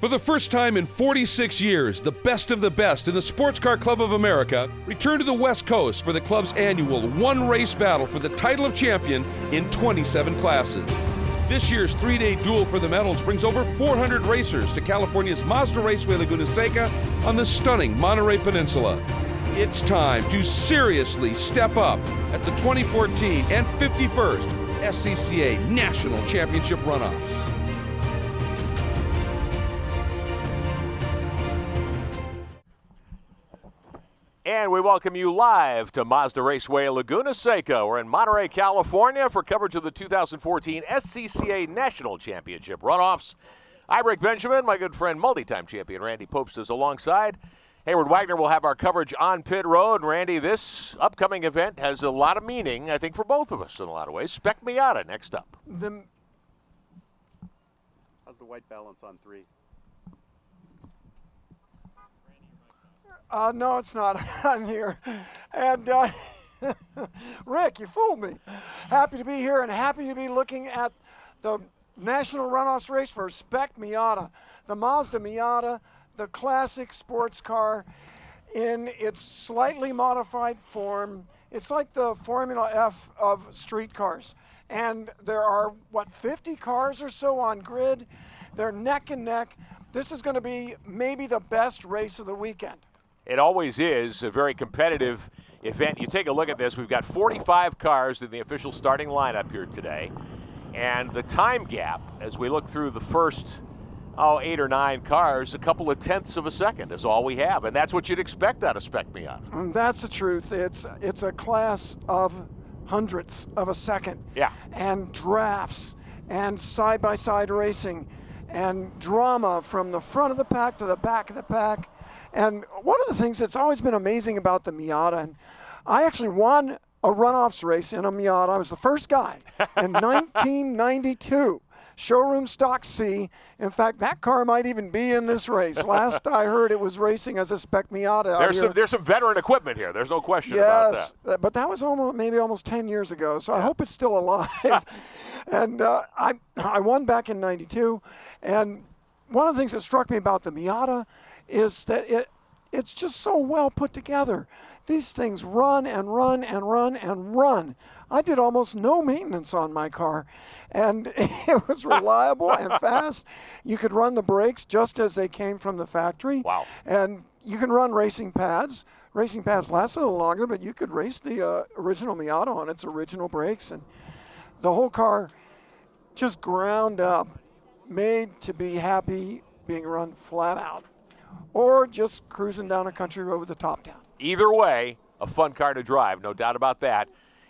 For the first time in 46 years, the best of the best in the Sports Car Club of America return to the West Coast for the club's annual one-race battle for the title of champion in 27 classes. This year's three-day duel for the medals brings over 400 racers to California's Mazda Raceway Laguna Seca on the stunning Monterey Peninsula. It's time to seriously step up at the 2014 and 51st SCCA National Championship Runoffs. And we welcome you live to Mazda Raceway Laguna Seca. We're in Monterey, California for coverage of the 2014 SCCA National Championship Runoffs. I'm Rick Benjamin. My good friend, multi-time champion Randy Popst is alongside. Hayward Wagner will have our coverage on pit road. And Randy, this upcoming event has a lot of meaning, I think, for both of us in a lot of ways. Spec Miata next up. How's the white balance on 3? No, it's not. I'm here. And Rick, you fooled me. Happy to be here and happy to be looking at the National Runoffs race for Spec Miata. The Mazda Miata, the classic sports car in its slightly modified form. It's like the Formula F of street cars. And there are, 50 cars or so on grid. They're neck and neck. This is going to be maybe the best race of the weekend. It always is a very competitive event. You take a look at this. We've got 45 cars in the official starting lineup here today. And the time gap, as we look through the first, 8 or 9 cars, a couple of tenths of a second is all we have. And that's what you'd expect out of Spec Miata. And that's the truth. It's a class of hundredths of a second. Yeah. And drafts and side-by-side racing and drama from the front of the pack to the back of the pack. And one of the things that's always been amazing about the Miata, and I actually won a runoffs race in a Miata. I was the first guy in 1992, showroom stock C. In fact, that car might even be in this race. Last I heard, it was racing as a Spec Miata. There's some veteran equipment here. There's no question about that. Yes, but that was almost 10 years ago, so I hope it's still alive. And I won back in 92. And one of the things that struck me about the Miata is that it's just so well put together. These things run and run and run and run. I did almost no maintenance on my car, and it was reliable and fast. You could run the brakes just as they came from the factory. Wow. And you can run racing pads. Racing pads last a little longer, but you could race the original Miata on its original brakes. And the whole car just ground up, made to be happy being run flat out, or just cruising down a country road with the top down. Either way, a fun car to drive, no doubt about that.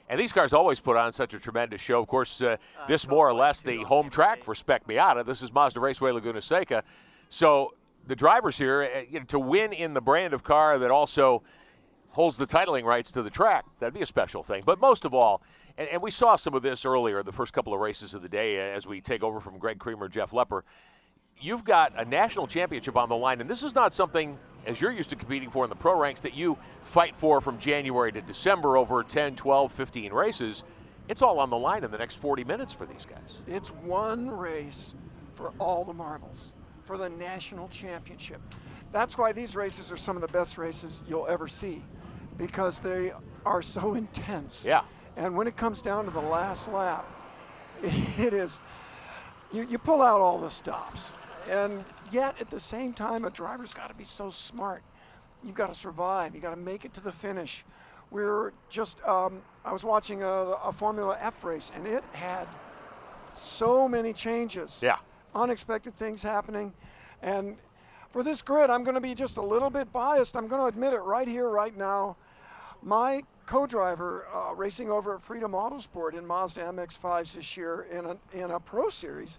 And these cars always put on such a tremendous show. Of course, this more or less the home track for Spec Miata. This is Mazda Raceway Laguna Seca. So the drivers here, to win in the brand of car that also holds the titling rights to the track, that'd be a special thing. But most of all, and we saw some of this earlier, the first couple of races of the day as we take over from Greg Creamer, Jeff Lepper. You've got a national championship on the line, and this is not something, as you're used to competing for in the pro ranks, that you fight for from January to December over 10, 12, 15 races. It's all on the line in the next 40 minutes for these guys. It's one race for all the marbles, for the national championship. That's why these races are some of the best races you'll ever see, because they are so intense. Yeah. And when it comes down to the last lap, it is, you pull out all the stops. And yet, at the same time, a driver's got to be so smart. You've got to survive. You've got to make it to the finish. We're just, I was watching a Formula F race, and it had so many changes. Yeah. Unexpected things happening. And for this grid, I'm going to be just a little bit biased. I'm going to admit it right here, right now. My co-driver racing over at Freedom Autosport in Mazda MX-5s this year in a Pro Series,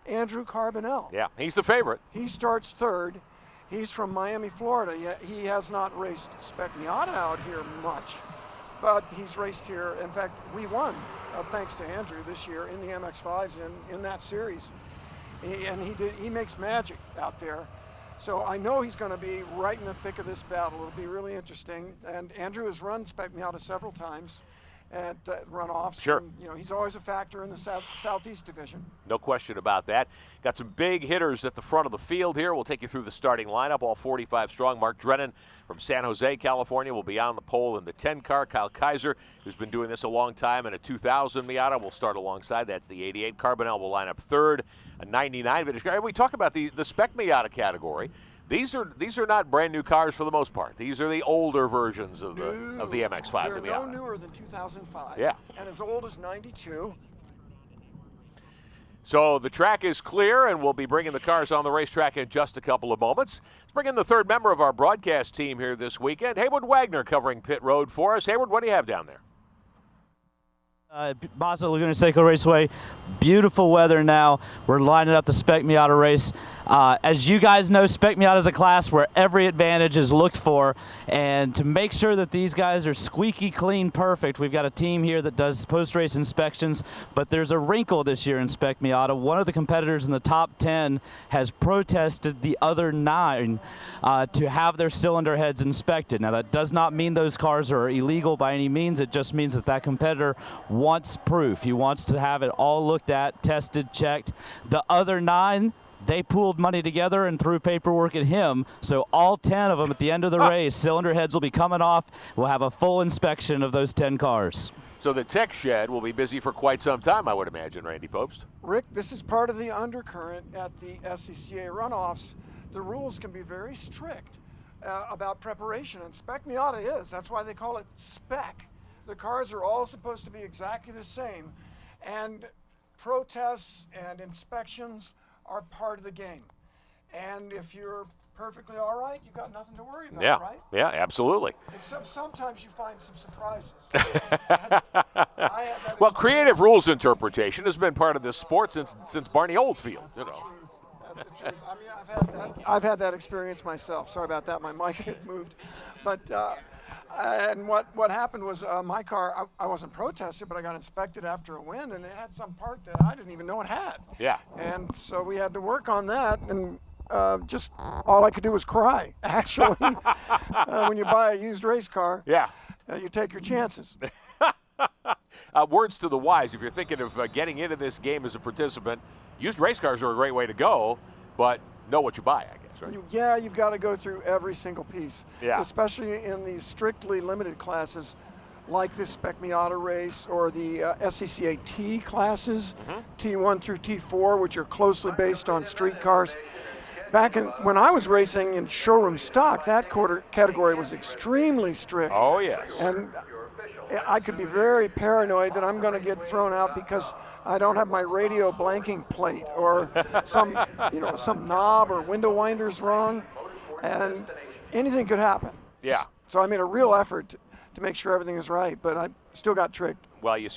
Andrew Carbonell. Yeah, he's the favorite. He starts third. He's from Miami, Florida. He has not raced Spec Miata out here much, but he's raced here. In fact, we won, thanks to Andrew this year in the MX-5s in that series. He makes magic out there. So I know he's going to be right in the thick of this battle. It'll be really interesting. And Andrew has run Spec Miata several times. at Runoffs. Sure. And, you know, he's always a factor in the Southeast Division. No question about that. Got some big hitters at the front of the field here. We'll take you through the starting lineup, all 45 strong. Mark Drennan from San Jose, California, will be on the pole in the 10 car. Kyle Kaiser, who's been doing this a long time, in a 2000 Miata, will start alongside. That's the 88. Carbonell will line up third, a 99 vintage car. And we talk about the spec Miata category. These are not brand new cars for the most part. These are the older versions of the MX-5. They're no newer than 2005. Yeah. And as old as 92. So the track is clear, and we'll be bringing the cars on the racetrack in just a couple of moments. Let's bring in the third member of our broadcast team here this weekend, Haywood Wagner, covering pit road for us. Haywood, what do you have down there? Mazda Laguna Seca Raceway, beautiful weather now. We're lining up the Spec Miata race. As you guys know, Spec Miata is a class where every advantage is looked for, and to make sure that these guys are squeaky clean perfect, we've got a team here that does post-race inspections, but there's a wrinkle this year in Spec Miata. One of the competitors in the top 10 has protested the other 9 to have their cylinder heads inspected. Now, that does not mean those cars are illegal by any means. It just means that competitor wants proof. He wants to have it all looked at, tested, checked. The other 9, they pooled money together and threw paperwork at him. So all 10 of them at the end of the race, cylinder heads will be coming off. We'll have a full inspection of those 10 cars. So the tech shed will be busy for quite some time, I would imagine, Randy Popst. Rick, this is part of the undercurrent at the SCCA Runoffs. The rules can be very strict about preparation, and Spec Miata is. That's why they call it spec. The cars are all supposed to be exactly the same, and protests and inspections are part of the game. And if you're perfectly all right, you've got nothing to worry about, right? Yeah, absolutely. Except sometimes you find some surprises. I had that Well, creative rules interpretation has been part of this sport since Barney Oldfield. That's the truth. That's the truth. I mean, I've had that experience myself. Sorry about that. My mic had moved. But and what happened was my car, I wasn't protested, but I got inspected after a win, and it had some part that I didn't even know it had. Yeah. And so we had to work on that, and just all I could do was cry, actually. When you buy a used race car, Yeah. You take your chances. Words to the wise, if you're thinking of getting into this game as a participant, used race cars are a great way to go, but know what you buy, I guess, right? Yeah, you've got to go through every single piece, Yeah. especially in these strictly limited classes like this Spec Miata race or the SCCA T classes, T1 through T4, which are closely based on street cars. Back when I was racing in showroom stock, that category was extremely strict. Oh, yes. And I could be very paranoid that I'm going to get thrown out because I don't have my radio blanking plate or some knob or window winder's wrong, and anything could happen. Yeah. So I made a real effort to make sure everything is right, but I still got tricked. Well, you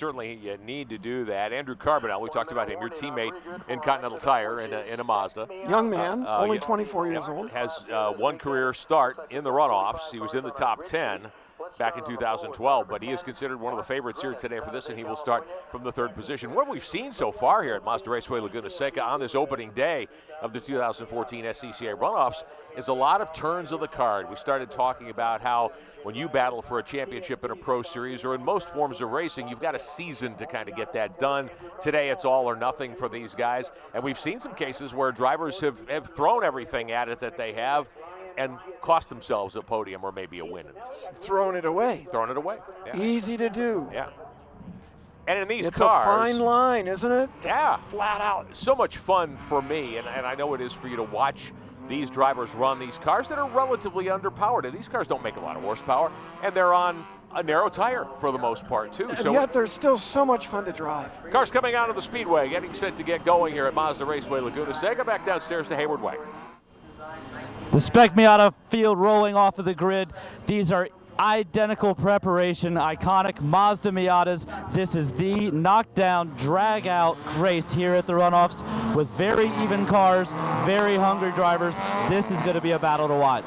need to do that. Andrew Carbonell, we talked about him, your teammate in Continental Tire in a Mazda. Young man, only 24 years old. Has one career start in the runoffs. He was in the top 10 back in 2012, but he is considered one of the favorites here today for this, and he will start from the 3rd position. What we've seen so far here at Mazda Raceway Laguna Seca on this opening day of the 2014 SCCA Runoffs is a lot of turns of the card. We started talking about how when you battle for a championship in a pro series or in most forms of racing, you've got a season to kind of get that done. Today it's all or nothing for these guys, and we've seen some cases where drivers have thrown everything at it that they have and cost themselves a podium or maybe a win in this. Thrown it away. Thrown it away. Yeah. Easy to do. Yeah. And in these It's cars, a fine line, isn't it? Yeah. Flat out. So much fun for me, and I know it is for you to watch these drivers run these cars that are relatively underpowered. And these cars don't make a lot of horsepower, and they're on a narrow tire for the most part, too. And yet they're still so much fun to drive. Cars coming out of the speedway, getting set to get going here at Mazda Raceway Laguna Seca. Back downstairs to Haywood Wagner. The Spec Miata field rolling off of the grid. These are identical preparation, iconic Mazda Miatas. This is the knockdown, drag-out race here at the Runoffs with very even cars, very hungry drivers. This is going to be a battle to watch.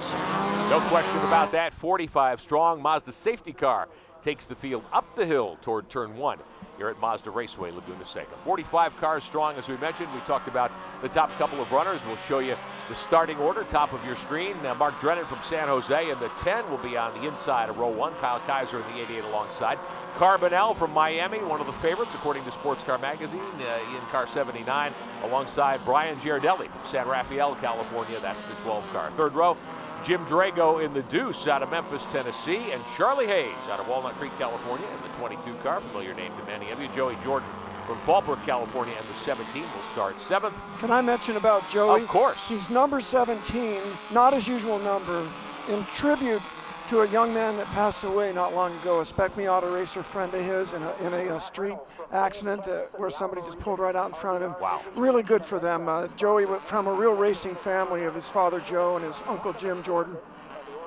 No question about that. 45 strong Mazda safety car takes the field up the hill toward turn 1. here at Mazda Raceway, Laguna Seca. 45 cars strong, as we mentioned. We talked about the top couple of runners. We'll show you the starting order, top of your screen. Mark Drennan from San Jose in the 10 will be on the inside of row 1. Kyle Kaiser in the 88 alongside. Carbonell from Miami, one of the favorites according to Sports Car Magazine, in car 79, alongside Brian Giardelli from San Rafael, California. That's the 12 car. Third row, Jim Drago in the Deuce out of Memphis, Tennessee, and Charlie Hayes out of Walnut Creek, California in the 22 car, familiar name to many of you. Joey Jordan from Fallbrook, California, and the 17 will start 7th. Can I mention about Joey? Of course. He's number 17, not his usual number, in tribute to a young man that passed away not long ago, a Spec Miata racer friend of his in a street accident where somebody just pulled right out in front of him. Wow. Really good for them. Joey went from a real racing family of his father Joe and his uncle Jim Jordan.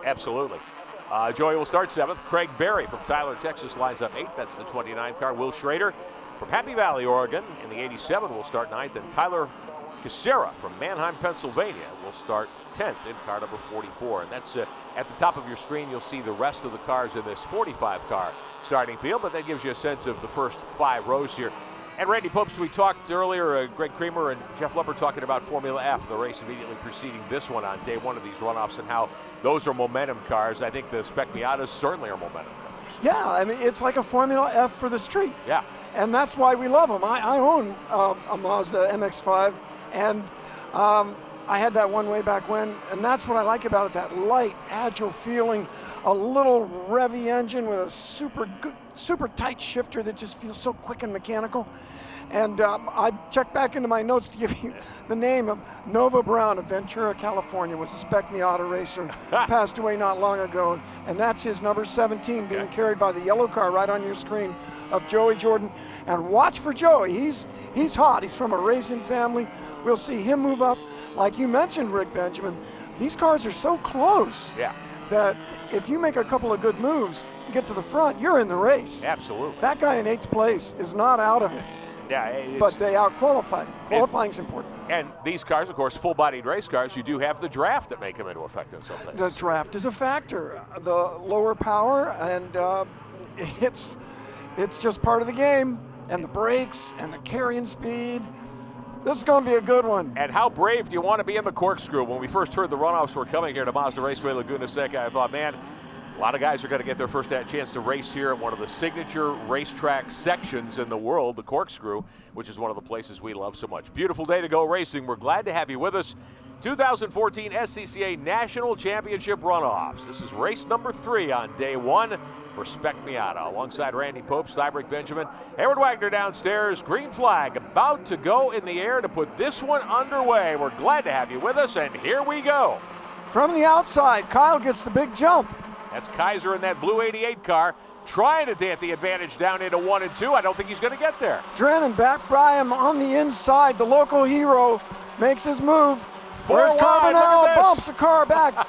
Absolutely. Joey will start 7th. Craig Berry from Tyler, Texas lines up 8th. That's the 29 car. Will Schrader from Happy Valley, Oregon in the 87 will start 9th. And Tyler Casera from Manheim, Pennsylvania will start 10th in car number 44. And that's at the top of your screen. You'll see the rest of the cars in this 45 car starting field, but that gives you a sense of the first 5 rows here. And Randy Popes, we talked earlier, Greg Creamer and Jeff Lepper talking about Formula F, the race immediately preceding this one on day 1 of these runoffs, and how those are momentum cars. I think the Spec Miatas certainly are momentum cars. Yeah, I mean, it's like a Formula F for the street. Yeah. And that's why we love them. I own a Mazda MX-5, and I had that one way back when, and that's what I like about it, that light, agile feeling, a little revvy engine with a super tight shifter that just feels so quick and mechanical. And I checked back into my notes to give you the name of Nova Brown of Ventura, California, was a Spec Miata racer, passed away not long ago, and that's his number 17 being carried by the yellow car right on your screen of Joey Jordan. And watch for Joey, he's hot, he's from a racing family. We'll see him move up. Like you mentioned, Rick Benjamin, these cars are so close that if you make a couple of good moves, get to the front, you're in the race. Absolutely. That guy in 8th place is not out of it. Yeah, but they out-qualified. Qualifying's important. And these cars, of course, full-bodied race cars, you do have the draft that may come into effect in some things. The draft is a factor. The lower power, and it's just part of the game. And the brakes and the carrying speed. This is going to be a good one. And how brave do you want to be in the corkscrew? When we first heard the runoffs were coming here to Mazda Raceway Laguna Seca, I thought, man, a lot of guys are going to get their first chance to race here at one of the signature racetrack sections in the world, the corkscrew, which is one of the places we love so much. Beautiful day to go racing. We're glad to have you with us. 2014 SCCA National Championship runoffs. This is race number 3 on day 1 for Spec Miata. Alongside Randy Pope, Stybreak Benjamin, Hayward Wagner downstairs. Green flag about to go in the air to put this one underway. We're glad to have you with us, and here we go. From the outside, Kyle gets the big jump. That's Kaiser in that blue 88 car, trying to get the advantage down into 1 and 2. I don't think he's going to get there. Drennan back by him on the inside. The local hero makes his move. Where's Carbonell? Bumps the car back.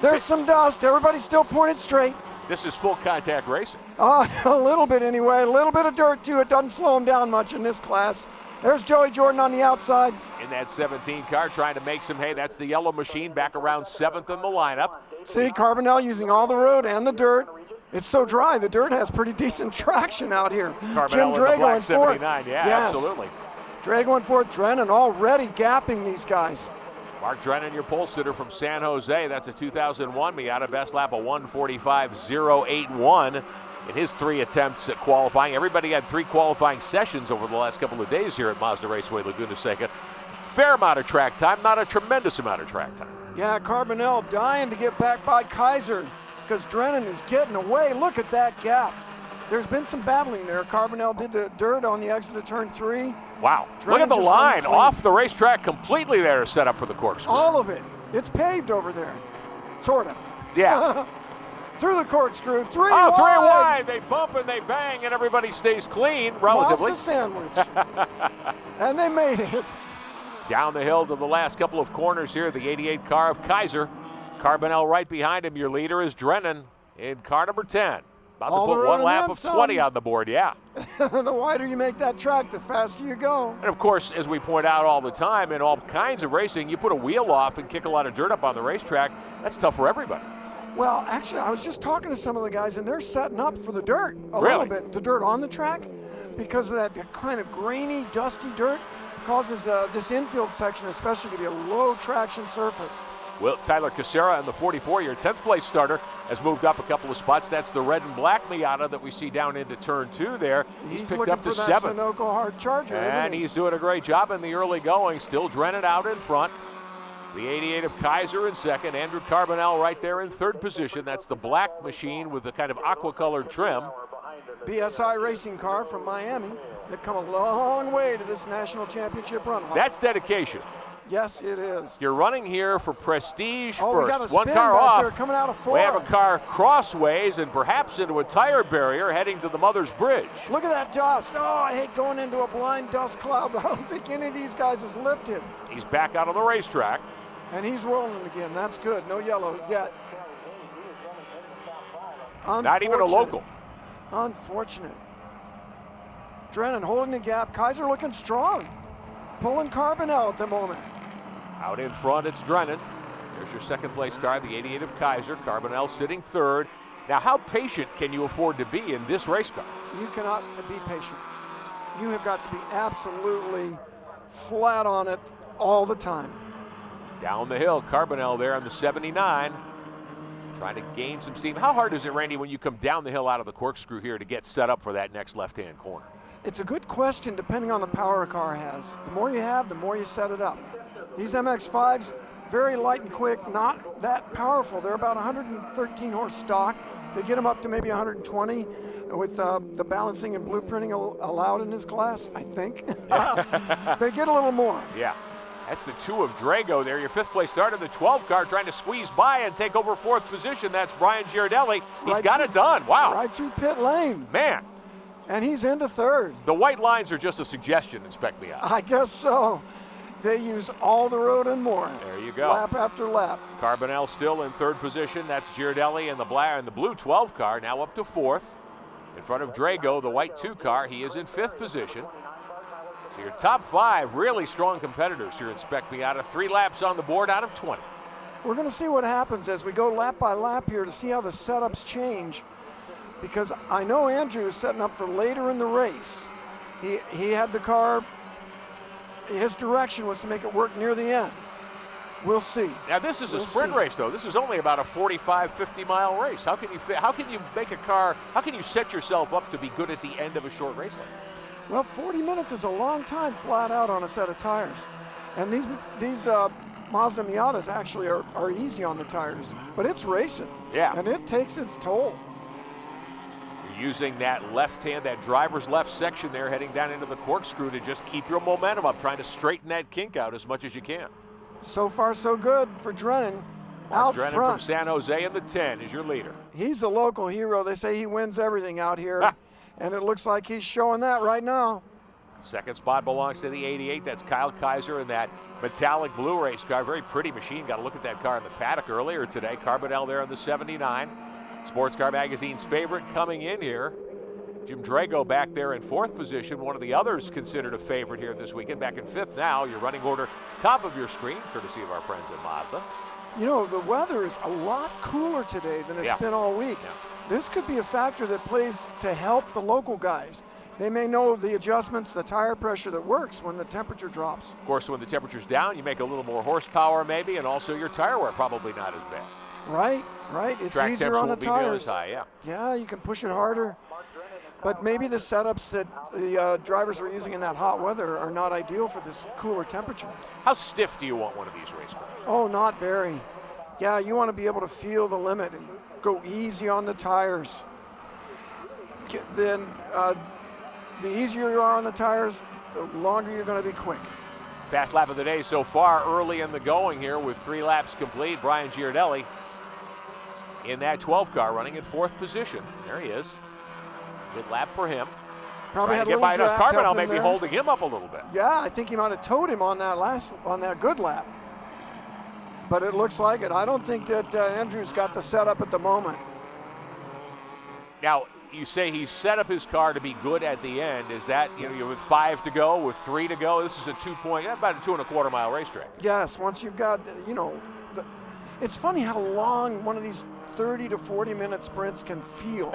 There's some dust. Everybody's still pointed straight. This is full contact racing. A little bit anyway. A little bit of dirt too. It doesn't slow him down much in this class. There's Joey Jordan on the outside. In that 17 car, trying to make some hay. That's the yellow machine back around 7th in the lineup. See, Carbonell using all the road and the dirt. It's so dry, the dirt has pretty decent traction out here. Carbonell Jim in the Drago black in fourth. 79, yeah, yes. Absolutely. Drago in fourth, Drennan already gapping these guys. Mark Drennan, your pole sitter from San Jose. That's a 2001 Miata best lap, a 1:45.081 in his 3 attempts at qualifying. Everybody had 3 qualifying sessions over the last couple of days here at Mazda Raceway Laguna Seca. Fair amount of track time, not a tremendous amount of track time. Yeah, Carbonell dying to get back by Kaiser because Drennan is getting away. Look at that gap. There's been some battling there. Carbonell did the dirt on the exit of turn 3. Wow. Drennan Look at the just line clean. off the racetrack completely there to set up for the corkscrew. All of it. It's paved over there. Sort of. Yeah. Through the corkscrew. 3 Oh, wide. 3 wide. They bump and they bang and everybody stays clean relatively. Mazda sandwich. And they made it. Down the hill to the last couple of corners here, the 88 car of Kaiser. Carbonell right behind him. Your leader is Drennan in car number 10. About All to the put road 1 and lap then of some. 20 on the board, yeah. The wider you make that track, the faster you go. And of course, as we point out all the time, in all kinds of racing, you put a wheel off and kick a lot of dirt up on the racetrack. That's tough for everybody. Well, actually, I was just talking to some of the guys, and they're setting up for the dirt a Really? little bit. The dirt on the track. because of that kind of grainy, dusty dirt, causes this infield section especially to be a low traction surface. Well, Tyler Casera, in the 44-year 10th place starter, has moved up a couple of spots. That's the red and black Miata that we see down into turn 2 there. He's picked up to 7th. Sunoco hard charger, and he's doing a great job in the early going. Still Drennan out in front. The 88 of Kaiser in second. Andrew Carbonell right there in third position. That's the black machine with the kind of aqua-colored trim. BSI racing car from Miami. They've come a long way to this national championship run. That's dedication. Yes, it is. You're running here for prestige we first. got a One spin car back off. there coming out of 4. We have a car crossways and perhaps into a tire barrier heading to the Mother's Bridge. Look at that dust. Oh, I hate going into a blind dust cloud, but I don't think any of these guys has lifted. He's back out on the racetrack. And he's rolling again. That's good. No yellow yet. Not even a local. Unfortunate. Drennan holding the gap. Kaiser looking strong. Pulling Carbonell at the moment. Out in front, it's Drennan. There's your second place car, the 88 of Kaiser. Carbonell sitting third. Now, how patient can you afford to be in this race car? You cannot be patient. You have got to be absolutely flat on it all the time. Down the hill, Carbonell there on the 79. Trying to gain some steam. How hard is it, Randy, when you come down the hill out of the corkscrew here to get set up for that next left-hand corner? It's a good question depending on the power a car has. The more you have, the more you set it up. These MX-5s, very light and quick, not that powerful. They're about 113 horse stock. They get them up to maybe 120 with the balancing and blueprinting allowed in this class, I think. They get a little more. Yeah. That's the 2 of Drago there, your 5th place starter, the 12 car trying to squeeze by and take over 4th position. That's Brian Giardelli. He's got it done. Wow. Right through pit lane. Man. And he's into 3rd. The white lines are just a suggestion, inspect me out. I guess so. They use all the road and more. There you go. Lap after lap. Carbonell still in 3rd position. That's Giardelli and the blue 12 car now up to 4th. In front of Drago, the white 2 car. He is in 5th position. So your top 5 really strong competitors here at Spec Miata. 3 laps on the board out of 20. We're going to see what happens as we go lap by lap here to see how the setups change. Because I know Andrew is setting up for later in the race. He had the car, his direction was to make it work near the end. We'll see. Now this is a sprint race though. This is only about a 45, 50-mile race. How can you make a car, how can you set yourself up to be good at the end of a short race like that? Well, 40 minutes is a long time flat out on a set of tires. And these Mazda Miatas actually are easy on the tires, but it's racing. Yeah. And it takes its toll. Using that left hand, that driver's left section there, heading down into the corkscrew to just keep your momentum up, trying to straighten that kink out as much as you can. So far, so good for Drennan. Out Drennan front. From San Jose in the 10 is your leader. He's a local hero. They say he wins everything out here, and it looks like he's showing that right now. Second spot belongs to the 88. That's Kyle Kaiser in that metallic blue race car. Very pretty machine. Got to look at that car in the paddock earlier today. Carbonell there on the 79. Sports Car Magazine's favorite coming in here. Jim Drago back there in 4th position. One of the others considered a favorite here this weekend. Back in 5th now. Your running order top of your screen, courtesy of our friends at Mazda. You know, the weather is a lot cooler today than it's been all week. Yeah. This could be a factor that plays to help the local guys. They may know the adjustments, the tire pressure that works when the temperature drops. Of course, when the temperature's down, you make a little more horsepower maybe, and also your tire wear probably not as bad. Right. It's Track easier temps on the won't be near tires. as high, yeah. Yeah, you can push it harder. But maybe the setups that the drivers are using in that hot weather are not ideal for this cooler temperature. How stiff do you want one of these race cars? Oh, not very. Yeah, you want to be able to feel the limit and go easy on the tires. Then the easier you are on the tires, the longer you're going to be quick. Fast lap of the day so far early in the going here with 3 laps complete. Brian Giardelli in that 12 car running in 4th position. There he is. Good lap for him. Probably had a little draft Carbonell maybe there. holding him up a little bit. Yeah, I think he might have towed him on that good lap. But it looks like it. I don't think that Andrew's got the setup at the moment. Now, you say he's set up his car to be good at the end. Is that, you know, with 5 to go, with 3 to go? This is a about a 2.25 mile racetrack. Yes, once you've got, you know, it's funny how long one of these 30 to 40 minute sprints can feel.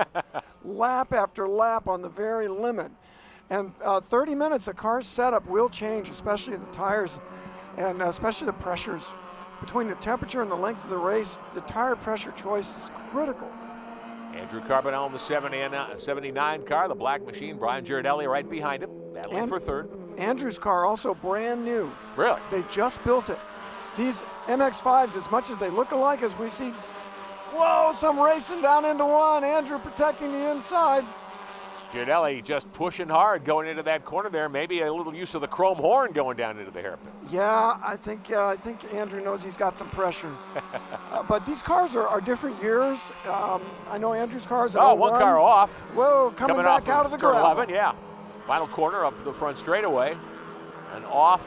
Lap after lap on the very limit. And 30 minutes, the car's setup will change, especially the tires and especially the pressures. Between the temperature and the length of the race, the tire pressure choice is critical. Andrew Carbonell in the 79 car, the black machine. Brian Girardelli right behind him, battling for third. Andrew's car also brand new. Really? They just built it. These MX-5s, as much as they look alike, as we see, whoa, some racing down into one. Andrew protecting the inside. Girardelli just pushing hard going into that corner there. Maybe a little use of the chrome horn going down into the hairpin. Yeah, I think Andrew knows he's got some pressure. But these cars are different years. I know Andrew's car is one car off. Whoa, coming back out of the turn gravel. 11, yeah. Final corner up the front straightaway. And off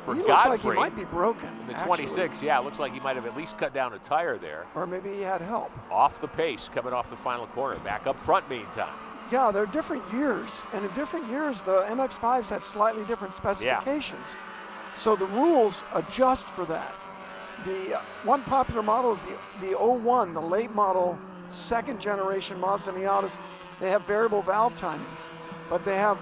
for he Godfrey. looks like he might be broken. The actually. 26, yeah, looks like he might have at least cut down a tire there. Or maybe he had help. Off the pace, coming off the final corner. Back up front meantime. Yeah, they're different years. And in different years, the MX-5s had slightly different specifications. So the rules adjust for that. The one popular model is the 01, the late model, second generation Mazda Miatas. They have variable valve timing, but they have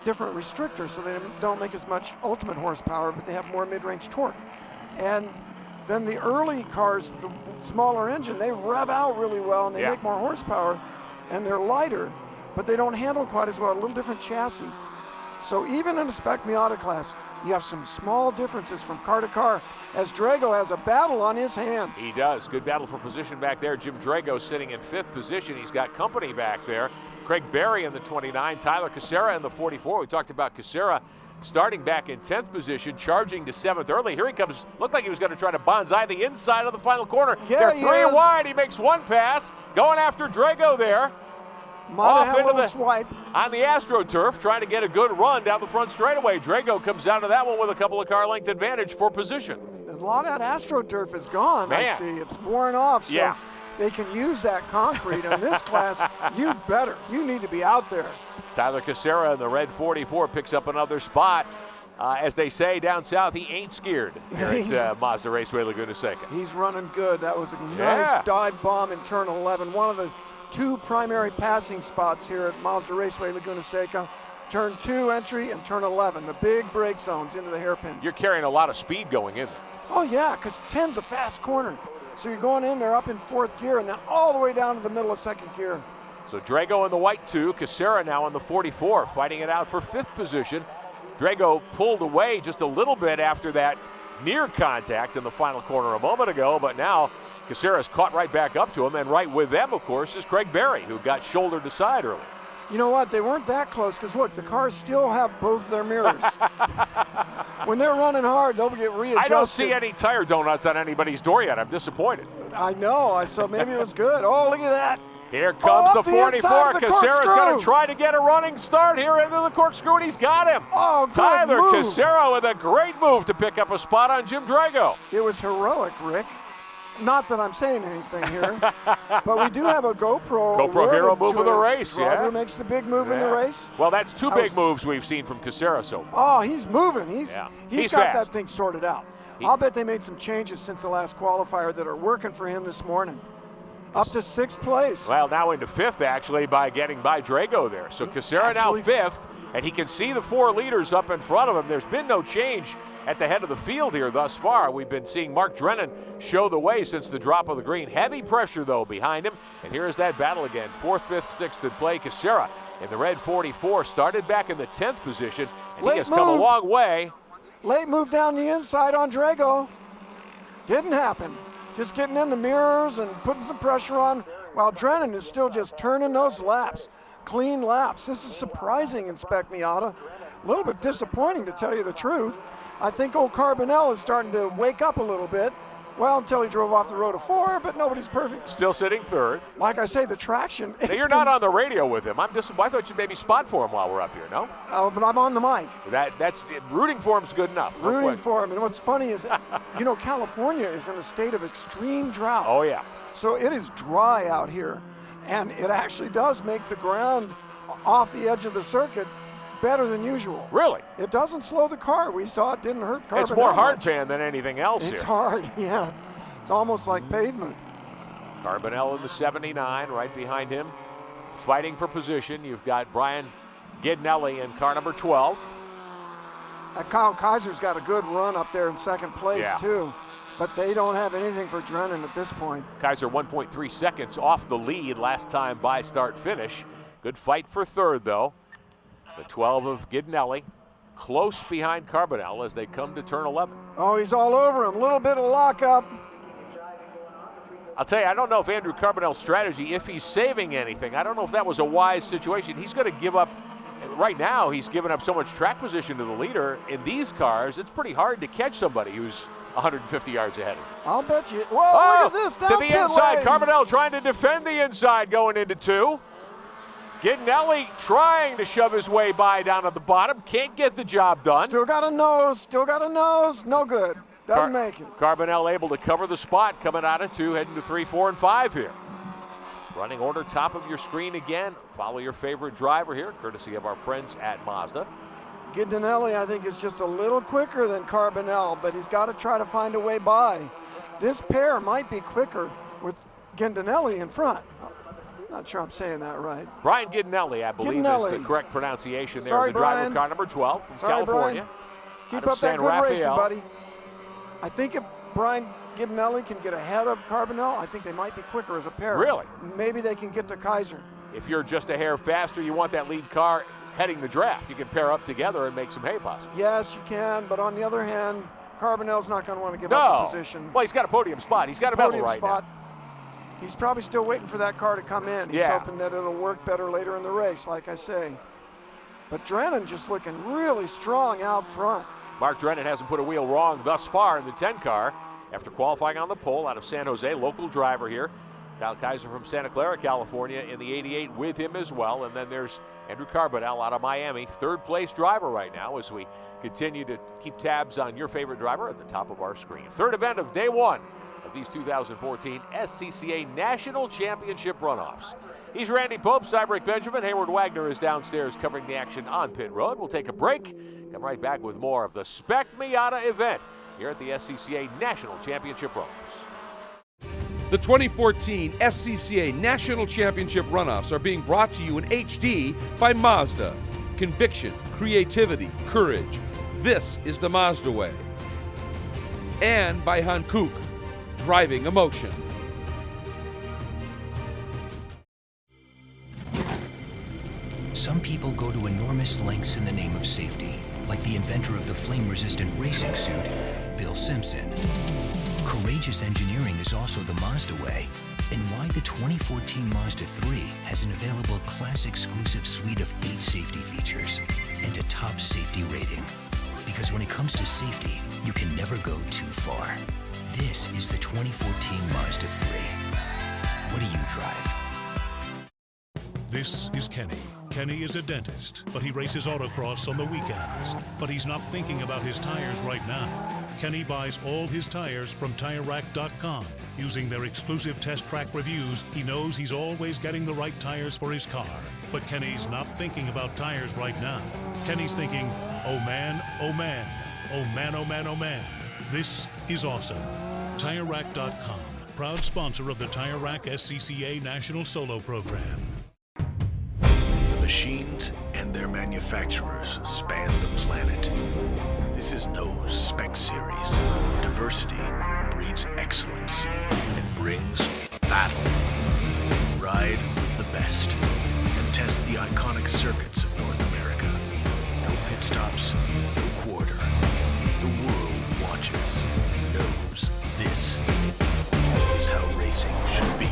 different restrictors, so they don't make as much ultimate horsepower, but they have more mid-range torque. And then the early cars, the smaller engine, they rev out really well and they make more horsepower, and they're lighter, but they don't handle quite as well, a little different chassis. So even in the Spec Miata class, you have some small differences from car to car, as Drago has a battle on his hands. He does. Good battle for position back there. Jim Drago sitting in 5th position. He's got company back there. Craig Berry in the 29, Tyler Casera in the 44. We talked about Casera starting back in 10th position, charging to 7th early. Here he comes. Looked like he was going to try to bonsai the inside of the final corner. Yeah, They're 3 wide. He makes one pass. Going after Drago there. Off into the swipe on the AstroTurf, trying to get a good run down the front straightaway. Drago comes out of that one with a couple of car length advantage for position. A lot of that AstroTurf is gone, Man. I see. It's worn off, so they can use that concrete. In this class, you need to be out there. Tyler Casera in the red 44 picks up another spot. As they say down south, he ain't scared here at Mazda Raceway Laguna Seca. He's running good. That was a nice dive bomb in turn 11. One of the 2 primary passing spots here at Mazda Raceway Laguna Seca. Turn 2 entry and turn 11, the big brake zones into the hairpins. You're carrying a lot of speed going in there. Oh yeah, because 10's a fast corner. So you're going in there up in 4th gear and then all the way down to the middle of 2nd gear. So Drago in the white 2, Casera now in the 44, fighting it out for 5th position. Drago pulled away just a little bit after that near contact in the final corner a moment ago, but now Casera's caught right back up to him, and right with them, of course, is Craig Berry, who got shouldered aside early. You know what? They weren't that close because, look, the cars still have both their mirrors. When they're running hard, they'll get readjusted. I don't see any tire donuts on anybody's door yet. I'm disappointed. I know. I saw maybe it was good. Oh, look at that. Here comes the 44. Casera's going to try to get a running start here into the corkscrew, and he's got him. Oh, good Tyler move. Casera with a great move to pick up a spot on Jim Drago. It was heroic, Rick. Not that I'm saying anything here, but we do have a GoPro hero move of the race, Who makes the big move in the race. Well, that's 2 big moves we've seen from Casera so Oh, far. he's moving. He's got fast. that thing sorted out. I'll bet they made some changes since the last qualifier that are working for him this morning. Up to 6th place. Well, now into 5th, actually, by getting by Drago there. So Casera now 5th, and he can see the 4 leaders up in front of him. There's been no change at the head of the field here thus far. We've been seeing Mark Drennan show the way since the drop of the green. Heavy pressure, though, behind him. And here's that battle again. 4th, 5th, 6th in play. Casera in the red 44 started back in the 10th position, and he has come a long way. Late move down the inside on Drago. Didn't happen. Just getting in the mirrors and putting some pressure on, while Drennan is still just turning those laps. Clean laps. This is surprising in Spec Miata. A little bit disappointing, to tell you the truth. I think old Carbonell is starting to wake up a little bit. Well, until he drove off the road to 4, but nobody's perfect. Still sitting 3rd. Like I say, the traction. Now, you're not on the radio with him. I thought you'd maybe spot for him while we're up here, no? Oh, but I'm on the mic. That's rooting for him's good enough. Rooting for him. And what's funny is, you know, California is in a state of extreme drought. Oh, yeah. So it is dry out here. And it actually does make the ground off the edge of the circuit better than usual. Really? It doesn't slow the car. We saw it didn't hurt Carbonell. It's more hard much. pan than anything else It's here. hard, yeah. It's almost like pavement. Carbonell in the 79, right behind him, fighting for position. You've got Brian Gidnelli in car number 12. Kyle Kaiser's got a good run up there in second place, too. But they don't have anything for Drennan at this point. Kaiser 1.3 seconds off the lead last time by start finish. Good fight for third, though. The 12 of Gidnelli close behind Carbonell as they come to turn 11. Oh, he's all over him. Little bit of lockup. I'll tell you, I don't know if Andrew Carbonell's strategy, if he's saving anything, I don't know if that was a wise situation. He's going to give up. Right now, he's given up so much track position to the leader. In these cars, it's pretty hard to catch somebody who's 150 yards ahead of him. I'll bet you. Whoa, look at this. To the inside. Carbonell trying to defend the inside going into 2. Gidnelli trying to shove his way by down at the bottom. Can't get the job done. Still got a nose. No good. Doesn't make it. Carbonell able to cover the spot coming out of 2, heading to 3, 4, and 5 here. Running order top of your screen again. Follow your favorite driver here, courtesy of our friends at Mazda. Gidnelli, I think, is just a little quicker than Carbonell, but he's got to try to find a way by. This pair might be quicker with Gidnelli in front. Not sure I'm saying that right. Brian Gidnelli, I believe, is the correct pronunciation there. Sorry, the driver Brian. of car number 12 from Sorry, California. Brian. Keep up that good racing, buddy. I think if Brian Gidnelli can get ahead of Carbonell, I think they might be quicker as a pair. Really? Maybe they can get to Kaiser. If you're just a hair faster, you want that lead car heading the draft. You can pair up together and make some hay possible. Yes, you can, but on the other hand, Carbonell's not going to want to give up the position. Well, he's got a podium spot. He's got a medal right now. He's probably still waiting for that car to come in. He's hoping that it'll work better later in the race, like I say. But Drennan just looking really strong out front. Mark Drennan hasn't put a wheel wrong thus far in the 10 car after qualifying on the pole out of San Jose, local driver here. Kyle Kaiser from Santa Clara, California in the 88 with him as well. And then there's Andrew Carbonell out of Miami, third place driver right now as we continue to keep tabs on your favorite driver at the top of our screen. Third event of day 1 of these 2014 SCCA National Championship runoffs. He's Randy Pope, I'm Rick Benjamin. Hayward Wagner is downstairs covering the action on pit road. We'll take a break, come right back with more of the Spec Miata event here at the SCCA National Championship runoffs. The 2014 SCCA National Championship runoffs are being brought to you in HD by Mazda. Conviction, creativity, courage. This is the Mazda way. And by Hankook, driving emotion. Some people go to enormous lengths in the name of safety, like the inventor of the flame-resistant racing suit, Bill Simpson. Courageous engineering is also the Mazda way, and why the 2014 Mazda 3 has an available class-exclusive suite of 8 safety features and a top safety rating. Because when it comes to safety, you can never go too far. This is the 2014 Mazda 3. What do you drive? This is Kenny. Kenny is a dentist, but he races autocross on the weekends. But he's not thinking about his tires right now. Kenny buys all his tires from TireRack.com. Using their exclusive test track reviews, he knows he's always getting the right tires for his car. But Kenny's not thinking about tires right now. Kenny's thinking, oh man, oh man, oh man, oh man, oh man. This is awesome. TireRack.com, proud sponsor of the Tire Rack SCCA National Solo Program. Machines and their manufacturers span the planet. This is no spec series. Diversity breeds excellence and brings battle. Ride with the best and test the iconic circuits of North America. No pit stops, no quarter. The world watches and knows this is how racing should be.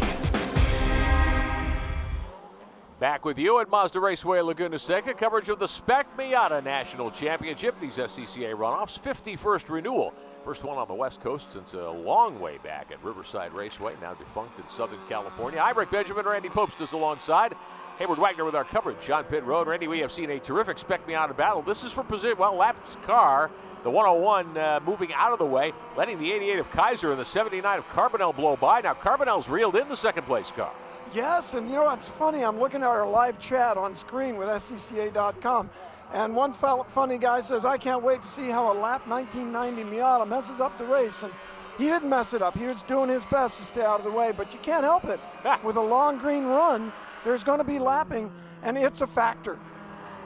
Back with you at Mazda Raceway Laguna Seca, coverage of the Spec Miata National Championship, these SCCA runoffs, 51st renewal. First one on the West Coast since a long way back at Riverside Raceway, now defunct in Southern California. I'm Rick Benjamin, Randy Popes is alongside. Hayward Wagner with our coverage on pit road. Randy, we have seen a terrific Spec Miata battle. This is for position, well, Lap's car, the 101 moving out of the way, letting the 88 of Kaiser and the 79 of Carbonell blow by. Now Carbonell's reeled in the second place car. Yes, and you know what's funny? I'm looking at our live chat on screen with SCCA.com, and one funny guy says, I can't wait to see how a lap 1990 Miata messes up the race. And he didn't mess it up. He was doing his best to stay out of the way, but you can't help it. With a long green run, there's going to be lapping, and it's a factor.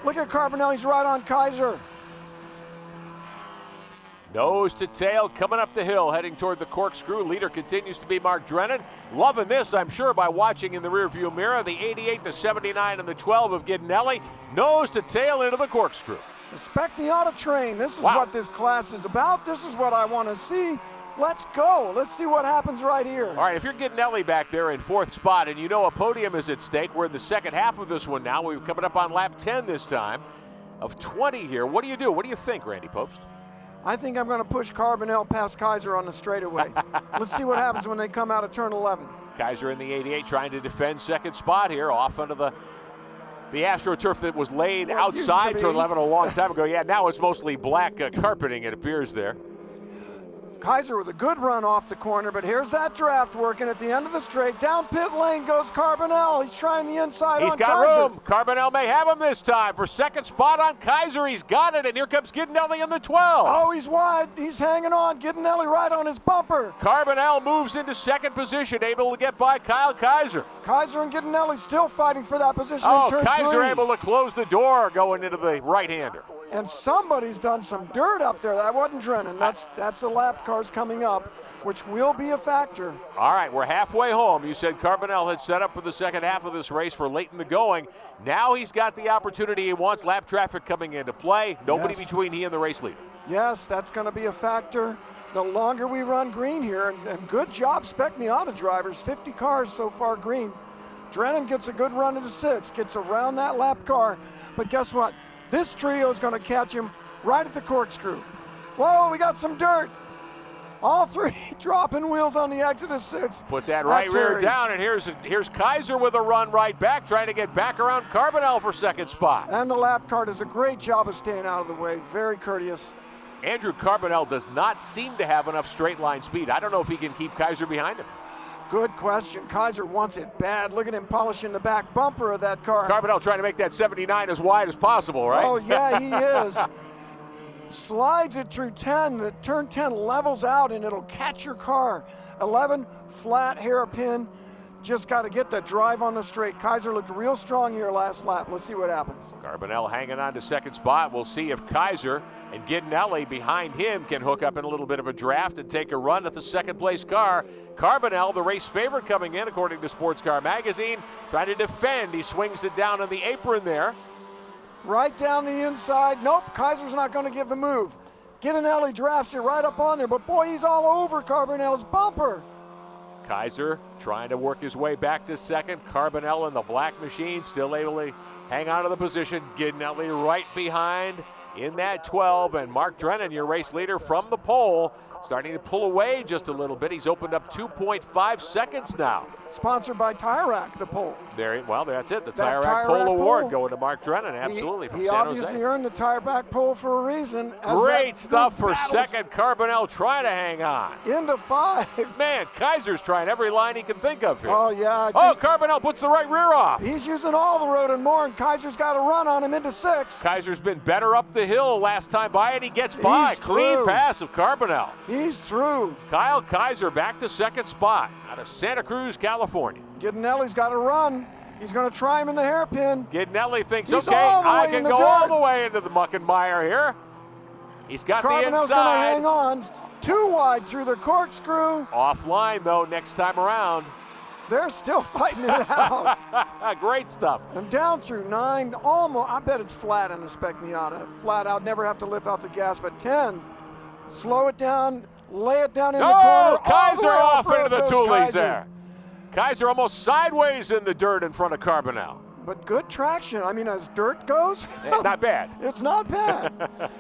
Look at Carbonell, he's right on Kaiser. Nose to tail coming up the hill, heading toward the corkscrew. Leader continues to be Mark Drennan. Loving this, I'm sure, by watching in the rearview mirror. The 88, the 79, and the 12 of Giddinelli. Nose to tail into the corkscrew. The Spec Miata train. This is Wow. what this class is about. This is what I want to see. Let's go. Let's see what happens right here. All right, if you're Giddinelli back there in 4th spot and you know a podium is at stake, we're in the second half of this one now. We're coming up on lap 10 this time of 20 here. What do you do? What do you think, Randy Popst? I think I'm going to push Carbonell past Kaiser on the straightaway. Let's see what happens when they come out of turn 11. Kaiser in the 88 trying to defend second spot here, off under the AstroTurf that was laid Well, it used to outside be. turn 11 a long time ago. Yeah, now it's mostly black carpeting, it appears there. Kaiser with a good run off the corner, but here's that draft working at the end of the straight. Down pit lane goes Carbonell. He's trying the inside He's on got Kaiser. room. Carbonell may have him this time for second spot on Kaiser. He's got it, and here comes Giddinelli in the 12. Oh, he's wide. He's hanging on. Giddinelli right on his bumper. Carbonell moves into second position, able to get by Kyle Kaiser. Kaiser and Giddinelli still fighting for that position Oh, in turn Kaiser 3. able to close the door going into the right-hander. And somebody's done some dirt up there. That wasn't Drennan. That's the lap cars coming up, which will be a factor. All right, we're halfway home. You said Carbonell had set up for the second half of this race for late in the going. Now he's got the opportunity he wants. Lap traffic coming into play. Nobody Yes. between he and the race leader. Yes, that's going to be a factor. The longer we run green here, and good job Spec Miata drivers, 50 cars so far green. Drennan gets a good run into 6, gets around that lap car, but guess what? This trio is going to catch him right at the corkscrew. Whoa, we got some dirt. All three dropping wheels on the exit of 6. Put that right That's rear hairy. down, and here's Kaiser with a run right back, trying to get back around Carbonell for second spot. And the lap car does a great job of staying out of the way. Very courteous. Andrew Carbonell does not seem to have enough straight line speed. I don't know if he can keep Kaiser behind him. Good question. Kaiser wants it bad. Look at him polishing the back bumper of that car. Carbonell trying to make that 79 as wide as possible, right? Oh, yeah, he is. Slides it through 10. The turn 10 levels out, and it'll catch your car. 11, flat hairpin. Just got to get the drive on the straight. Kaiser looked real strong here last lap. Let's see what happens. Carbonell hanging on to second spot. We'll see if Kaiser and Giddinelli behind him can hook up in a little bit of a draft and take a run at the second place car. Carbonell, the race favorite coming in, according to Sports Car Magazine, trying to defend. He swings it down on the apron there. Right down the inside. Nope, Kaiser's not going to give the move. Giddinelli drafts it right up on there, but boy, he's all over Carbonell's bumper. Kaiser trying to work his way back to second. Carbonell in the black machine still able to hang on to the position. Giddinelli right behind in that 12, and Mark Drennan, your race leader from the pole, starting to pull away just a little bit. He's opened up 2.5 seconds now. Sponsored by Tire Rack, the pole. Well, that's it. The That Tire Rack Tire Pole Rack Award pole. going to Mark Drennan, absolutely, from He San obviously Jose. earned the Tire Rack pole for a reason. as Great that stuff for battles second. Carbonell trying to hang on. Into 5. Man, Kaiser's trying every line he can think of here. Oh, yeah. Oh, Carbonell puts the right rear off. He's using all the road and more, and Kaiser's got a run on him into 6. Kaiser's been better up the hill last time by, and he gets by. He's Clean through. pass of Carbonell. He's through. Kyle Kaiser back to second spot out of Santa Cruz, California. Giddinelli's got a run. He's going to try him in the hairpin. Giddinelli thinks, He's okay, all the I way can in the go all dirt. the way into the muck and mire here. He's got the Carbonell's going to hang inside. on. Too wide through the corkscrew. Offline, though, next time around. They're still fighting it out. Great stuff. And down through 9, almost, I bet it's flat in the Spec Miata. Flat out, never have to lift off the gas, but 10, slow it down, lay it down in the corner. Oh, all the Kaiser way off off-road into the goes toolies Kaiser. there. Kaiser almost sideways in the dirt in front of Carbonell. But good traction. I mean, as dirt goes, Not bad. it's not bad.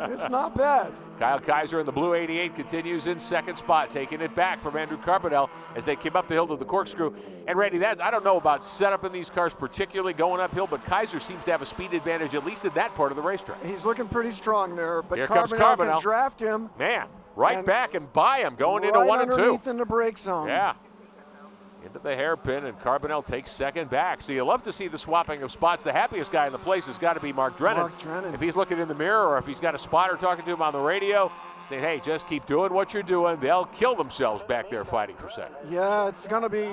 It's not bad. Kyle Kaiser in the blue 88 continues in second spot, taking it back from Andrew Carbonell as they came up the hill to the corkscrew. And Randy, I don't know about setup in these cars, particularly going uphill, but Kaiser seems to have a speed advantage, at least in that part of the racetrack. He's looking pretty strong there, but Here comes Carbonell Carbonell. can draft him. Man, right And back and by him, going into right 1 and 2. underneath in the brake zone. Yeah. Into the hairpin, and Carbonell takes second back. So you love to see the swapping of spots. The happiest guy in the place has got to be Mark Drennan. Mark Drennan. If he's looking in the mirror or if he's got a spotter talking to him on the radio, saying, hey, just keep doing what you're doing. They'll kill themselves back there fighting for second. Yeah, it's going to be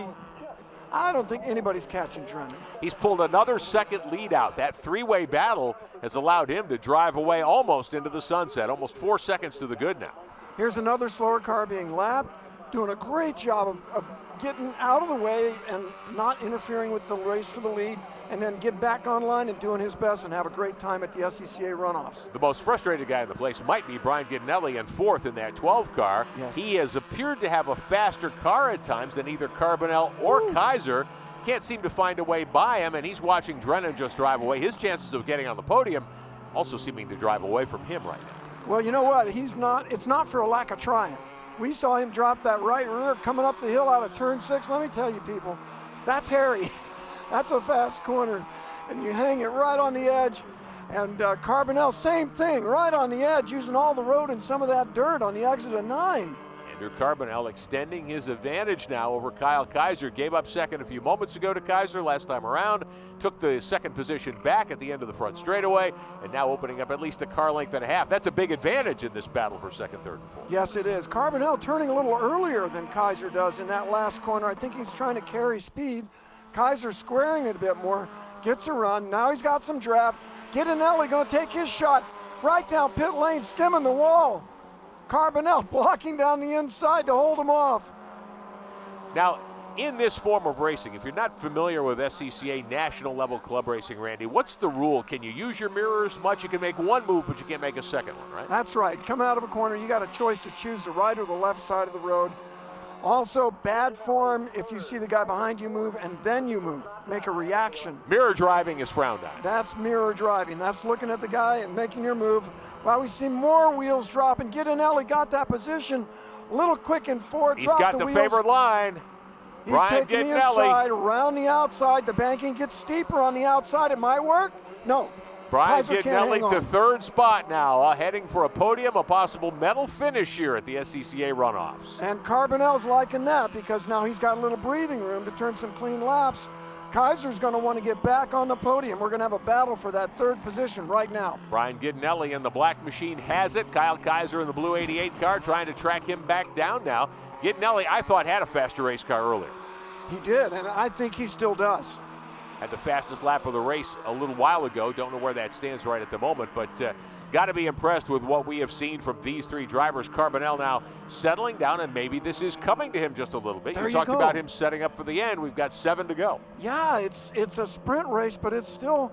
I don't think anybody's catching Drennan. He's pulled another second lead out. That three-way battle has allowed him to drive away almost into the sunset, almost 4 seconds to the good now. Here's another slower car being lapped, doing a great job of getting out of the way and not interfering with the race for the lead, and then get back online and doing his best and have a great time at the SCCA runoffs. The most frustrated guy in the place might be Brian Giannelli in fourth in that 12 car. Yes. He has appeared to have a faster car at times than either Carbonell or Kaiser. Can't seem to find a way by him, and he's watching Drennan just drive away. His chances of getting on the podium also seeming to drive away from him right now. Well, you know what? It's not for a lack of trying. We saw him drop that right rear coming up the hill out of turn 6. Let me tell you, people, that's hairy. That's a fast corner, and you hang it right on the edge. And Carbonell, same thing, right on the edge, using all the road and some of that dirt on the exit of 9. Andrew Carbonell extending his advantage now over Kyle Kaiser. Gave up second a few moments ago to Kaiser last time around. Took the second position back at the end of the front straightaway, and now opening up at least a car length and a half. That's a big advantage in this battle for second, third, and fourth. Yes, it is. Carbonell turning a little earlier than Kaiser does in that last corner. I think he's trying to carry speed. Kaiser squaring it a bit more, gets a run. Now he's got some draft. Giannelli going to take his shot right down pit lane, skimming the wall. Carbonell blocking down the inside to hold him off. Now, in this form of racing, if you're not familiar with SCCA national level club racing, Randy, what's the rule? Can you use your mirrors much? You can make one move, but you can't make a second one, right? That's right. Coming out of a corner, you got a choice to choose the right or the left side of the road. Also, bad form if you see the guy behind you move and then you move. Make a reaction. Mirror driving is frowned on. That's mirror driving. That's looking at the guy and making your move. Well, we see more wheels dropping. Giannelli got that position. A little quick and forward. He's got the wheels. favored line. He's Brian taking the Giannelli. inside, around the outside. The banking gets steeper on the outside. It might work. No. Brian Kaiser can't hang Giannelli to on. third spot now, heading for a podium, a possible medal finish here at the SCCA runoffs. And Carbonell's liking that because now he's got a little breathing room to turn some clean laps. Kaiser's going to want to get back on the podium. We're going to have a battle for that third position right now. Brian Giannelli in the black machine has it. Kyle Kaiser in the blue 88 car trying to track him back down now. Giannelli, I thought, had a faster race car earlier. He did, and I think he still does. Had the fastest lap of the race a little while ago. Don't know where that stands right at the moment, but got to be impressed with what we have seen from these three drivers. Carbonell now settling down, and maybe this is coming to him just a little bit. There You talked you go. about him setting up for the end. We've got 7 to go. Yeah, it's a sprint race, but it's still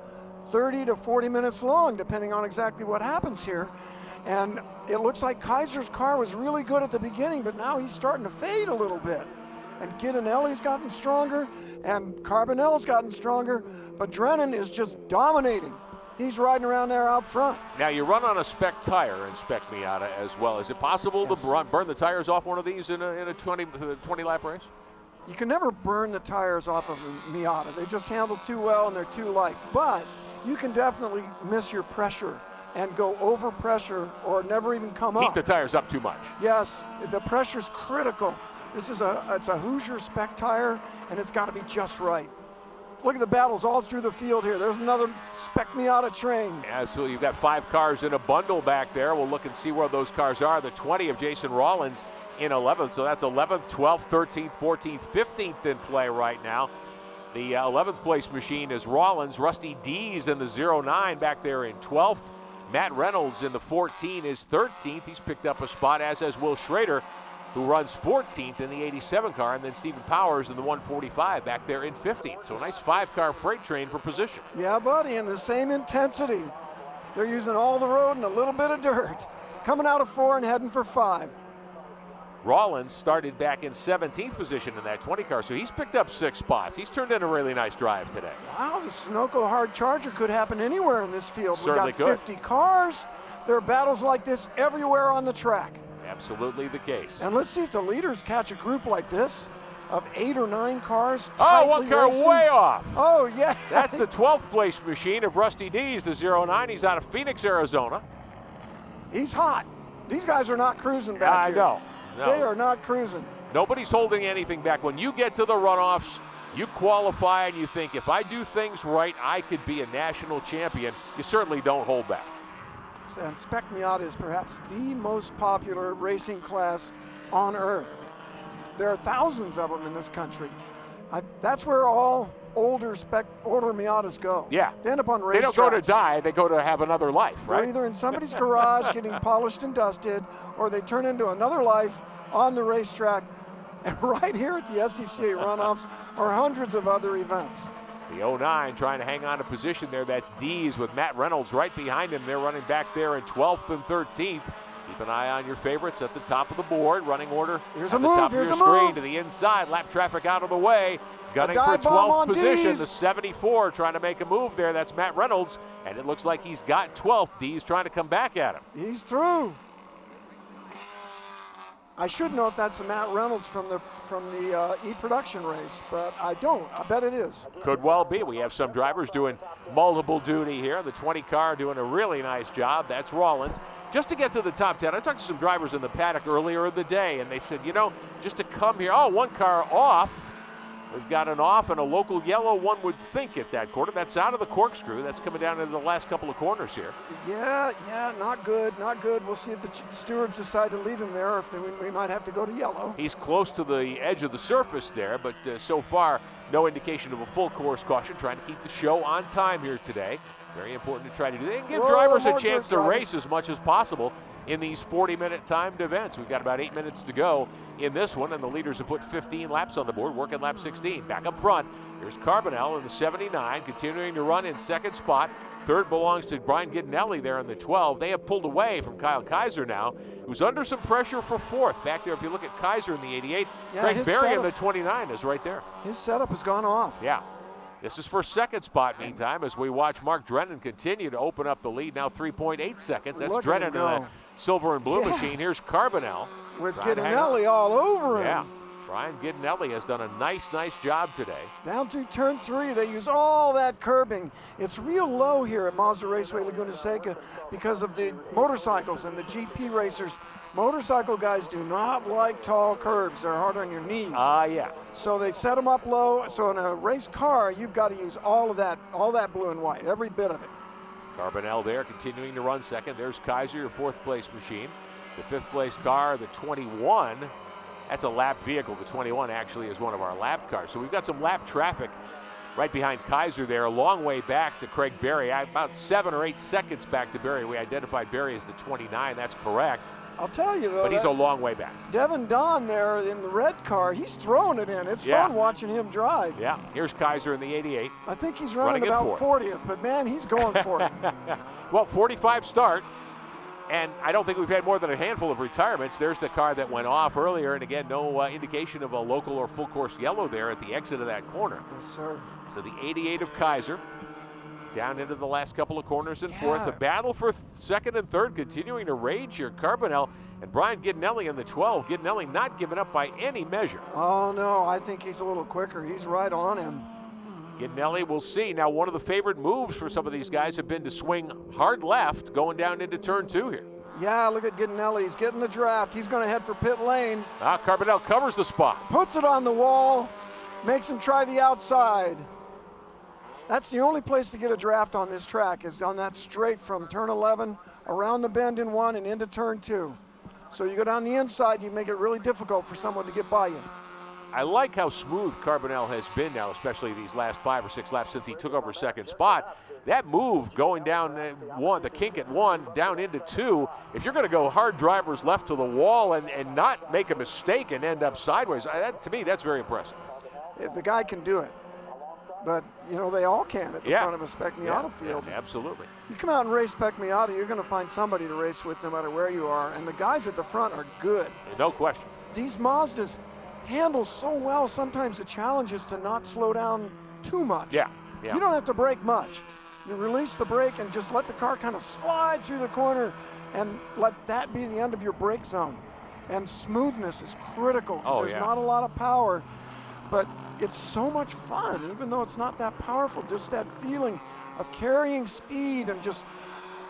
30 to 40 minutes long, depending on exactly what happens here. And it looks like Kaiser's car was really good at the beginning, but now he's starting to fade a little bit. And Giannelli's gotten stronger, and Carbonell's gotten stronger, but Drennan is just dominating. He's riding around there out front. Now, you run on a spec tire in Spec Miata as well. Is it possible to burn the tires off one of these in a 20-lap race? You can never burn the tires off of a Miata. They just handle too well and they're too light. But you can definitely miss your pressure and go over pressure or never even come up. Heat the tires up too much. Yes, the pressure's critical. This is it's a Hoosier spec tire, and it's got to be just right. Look at the battles all through the field here. There's another Spec Miata train. Absolutely. You've got 5 cars in a bundle back there. We'll look and see where those cars are. The 20 of Jason Rollins in 11th. So that's 11th, 12th, 13th, 14th, 15th in play right now. The 11th place machine is Rollins. Rusty D's in the 09 back there in 12th. Matt Reynolds in the 14 is 13th. He's picked up a spot, as has Will Schrader, who runs 14th in the 87 car, and then Stephen Powers in the 145 back there in 15th. So a nice 5-car freight train for position. Yeah, buddy, and the same intensity. They're using all the road and a little bit of dirt. Coming out of 4 and heading for 5. Rollins started back in 17th position in that 20 car, so he's picked up 6 spots. He's turned in a really nice drive today. Wow, the Sunoco Hard Charger could happen anywhere in this field. Certainly We've got 50 cars. There are battles like this everywhere on the track. Absolutely the case. And let's see if the leaders catch a group like this of 8 or 9 cars. Oh, one car racing. way off. Oh, yeah. That's the 12th place machine of Rusty D's, the 09. He's out of Phoenix, Arizona. He's hot. These guys are not cruising back I here. know. No. They are not cruising. Nobody's holding anything back. When you get to the runoffs, you qualify and you think, if I do things right, I could be a national champion. You certainly don't hold back. And Spec Miata is perhaps the most popular racing class on earth. There are thousands of them in this country. That's where all older Miatas go. Yeah. They end up on racetracks. They don't go to die, they go to have another life, right? They're either in somebody's garage getting polished and dusted, or they turn into another life on the racetrack. And right here at the SCCA Runoffs are hundreds of other events. The 09 trying to hang on to position there. That's D's with Matt Reynolds right behind him. They're running back there in 12th and 13th. Keep an eye on your favorites at the top of the board. Running order Here's at a the move, top here's of your a screen move. to the inside. Lap traffic out of the way. Gunning A for dive bomb 12th on position. D's. The 74 trying to make a move there. That's Matt Reynolds. And it looks like he's got 12th. D's trying to come back at him. He's through. I should know if that's the Matt Reynolds from the E-Production race, but I don't. I bet it is. Could well be. We have some drivers doing multiple duty here. The 20 car doing a really nice job. That's Rollins. Just to get to the top 10, I talked to some drivers in the paddock earlier in the day, and they said, you know, just to come here, oh, one car off. We've got an off and a local yellow, one would think, at that corner. That's out of the corkscrew. That's coming down into the last couple of corners here. Yeah, not good, not good. We'll see if the stewards decide to leave him there, or if we might have to go to yellow. He's close to the edge of the surface there, but so far, no indication of a full course caution. Trying to keep the show on time here today. Very important to try to do that and give drivers a chance to race as much as possible in these 40-minute timed events. We've got about 8 minutes to go in this one, and the leaders have put 15 laps on the board, working lap 16. Back up front, here's Carbonell in the 79, continuing to run in second spot. Third belongs to Brian Giddinelli there in the 12. They have pulled away from Kyle Kaiser now, who's under some pressure for fourth. Back there, if you look at Kaiser in the 88, Craig Berry in the 29 is right there. His setup has gone off. Yeah. This is for second spot, meantime, as we watch Mark Drennan continue to open up the lead, now 3.8 seconds. That's Drennan in the silver and blue machine. Here's Carbonell. With Giddinelli all over him. Yeah, Brian Giddinelli has done a nice job today. Down through turn 3, they use all that curbing. It's real low here at Mazda Raceway Laguna Seca because of the motorcycles and the GP racers. Motorcycle guys do not like tall curbs. They're hard on your knees. Yeah. So they set them up low. So in a race car, you've got to use all that blue and white, every bit of it. Carbonell there continuing to run second. There's Kaiser, your fourth place machine. The fifth place car, the 21. That's a lap vehicle. The 21 actually is one of our lap cars. So we've got some lap traffic right behind Kaiser there, a long way back to Craig Berry. About 7 or 8 seconds back to Berry. We identified Berry as the 29. That's correct. I'll tell you, though. But he's a long way back. Devin Don there in the red car, he's throwing it in. It's fun watching him drive. Yeah, here's Kaiser in the 88. I think he's running about 40th, but man, he's going for it. Well, 45 start, and I don't think we've had more than a handful of retirements. There's the car that went off earlier, and again, no indication of a local or full course yellow there at the exit of that corner. Yes, sir. So the 88 of Kaiser down into the last couple of corners and fourth. The battle for second and third continuing to rage here. Carbonell and Brian Giddinelli in the 12. Giddinelli not giving up by any measure. Oh, no, I think he's a little quicker. He's right on him. Giddinelli, we'll see. Now, one of the favorite moves for some of these guys have been to swing hard left going down into turn 2 here. Yeah, look at Giddinelli. He's getting the draft. He's going to head for pit lane. Carbonell covers the spot. Puts it on the wall, makes him try the outside. That's the only place to get a draft on this track, is on that straight from turn 11 around the bend in 1 and into turn 2. So you go down the inside, you make it really difficult for someone to get by you. I like how smooth Carbonell has been now, especially these last 5 or 6 laps since he took over second spot. That move going down the kink at 1, down into 2, if you're going to go hard drivers left to the wall and not make a mistake and end up sideways, to me, that's very impressive. If the guy can do it. But, you know, they all can at the front of a Spec Miata field. Yeah, absolutely. You come out and race Spec Miata, you're going to find somebody to race with no matter where you are. And the guys at the front are good. No question. These Mazdas handle so well sometimes the challenge is to not slow down too much. Yeah. You don't have to brake much. You release the brake and just let the car kind of slide through the corner and let that be the end of your brake zone. And smoothness is critical because there's not a lot of power. But it's so much fun, even though it's not that powerful. Just that feeling of carrying speed and just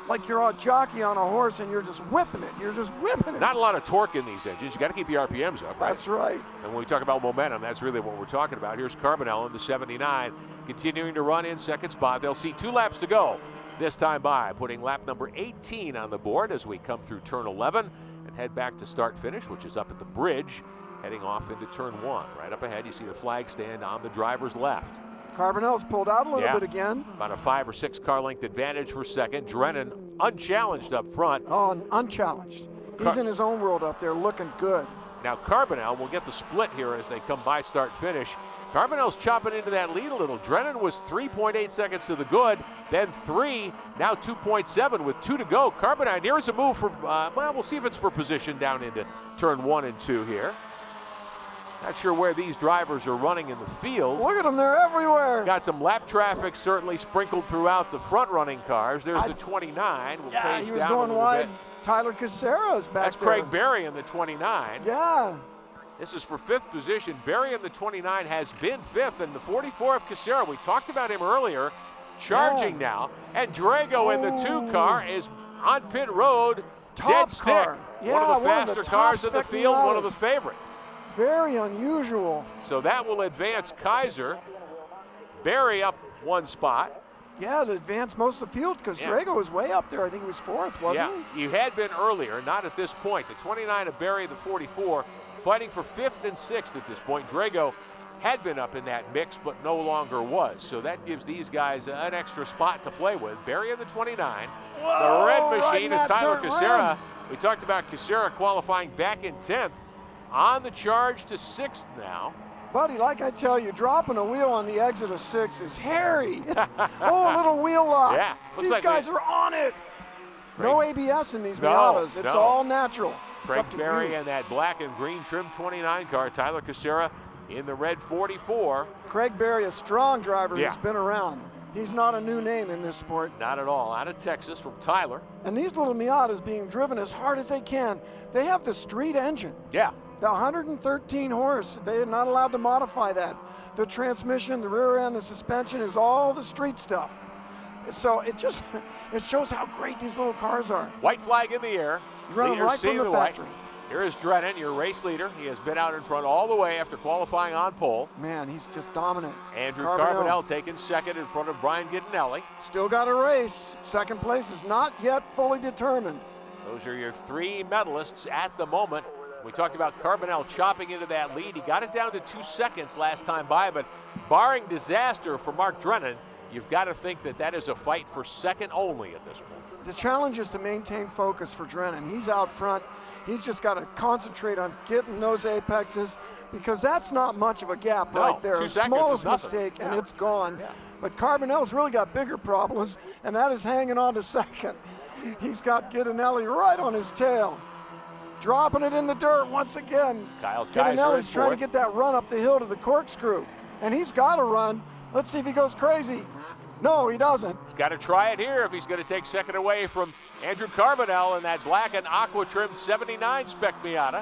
like you're a jockey on a horse and you're just whipping it. You're just whipping it. Not a lot of torque in these engines. You got to keep the RPMs up, right? That's right. And when we talk about momentum, that's really what we're talking about. Here's Carbonell in the 79, continuing to run in second spot. They'll see 2 laps to go this time by, putting lap number 18 on the board as we come through turn 11 and head back to start-finish, which is up at the bridge. heading off into turn 1. Right up ahead, you see the flag stand on the driver's left. Carbonell's pulled out a little bit again. About a 5 or 6 car length advantage for second. Drennan unchallenged up front. Oh, unchallenged. He's in his own world up there, looking good. Now Carbonell will get the split here as they come by start finish. Carbonell's chopping into that lead a little. Drennan was 3.8 seconds to the good, then 3, now 2.7 with 2 to go. Carbonell, here's a move for, well, we'll see if it's for position down into turn 1 and 2 here. Not sure where these drivers are running in the field. Look at them, they're everywhere. Got some lap traffic certainly sprinkled throughout the front-running cars. There's the 29. We'll yeah, page he was down going a little wide. bit. Tyler Casera is back That's there. Craig Berry in the 29. Yeah. This is for 5th position. Berry in the 29 has been 5th, and the 44 of Casera, we talked about him earlier, charging now. And Drago in the 2 car is on pit road, Top dead stick. car. Yeah, one of the one of faster the cars top in the field, one of the Spec favorite. Very unusual. So that will advance Kaiser. Berry up 1 spot. Yeah, to advance most of the field because Drago was way up there. I think he was 4th, wasn't he? You had been earlier, not at this point. The 29 of Berry, the 44, fighting for 5th and 6th at this point. Drago had been up in that mix, but no longer was. So that gives these guys an extra spot to play with. Berry in the 29. Whoa, the red machine right is Tyler dirt Casera. rim. We talked about Casera qualifying back in 10th. On the charge to 6th now. Buddy, like I tell you, dropping a wheel on the exit of 6 is hairy. Oh, a little wheel lock. Yeah, looks These like guys are on it. No ABS in these Miatas. It's all natural. Craig It's up to Berry you. and that black and green trim 29 car. Tyler Casera in the red 44. Craig Berry, a strong driver Yeah. who's been around. He's not a new name in this sport. Not at all. Out of Texas from Tyler. And these little Miatas being driven as hard as they can. They have the street engine. Yeah. The 113 horse, they are not allowed to modify that. The transmission, the rear end, the suspension is all the street stuff. So it shows how great these little cars are. White flag in the air. You run them Leaders right from see the white. factory. Here is Drennan, your race leader. He has been out in front all the way after qualifying on pole. Man, he's just dominant. Andrew Carbonell taking second in front of Brian Gittinelli. Still got a race. Second place is not yet fully determined. Those are your 3 medalists at the moment. We talked about Carbonell chopping into that lead. He got it down to 2 seconds last time by, but barring disaster for Mark Drennan, you've got to think that that is a fight for second only at this point. The challenge is to maintain focus for Drennan. He's out front. He's just got to concentrate on getting those apexes because that's not much of a gap right there. 2 seconds Smallest is nothing. mistake and Yeah. it's gone. Yeah. But Carbonell's really got bigger problems, and that is hanging on to second. He's got Gittinelli right on his tail. Dropping it in the dirt once again. Kyle Kaiser Gittinelli's is trying to fourth. get that run up the hill to the corkscrew. And he's got to run. Let's see if he goes crazy. No, he doesn't. He's got to try it here if he's going to take second away from Andrew Carbonell in that black and aqua trimmed 79 Spec Miata.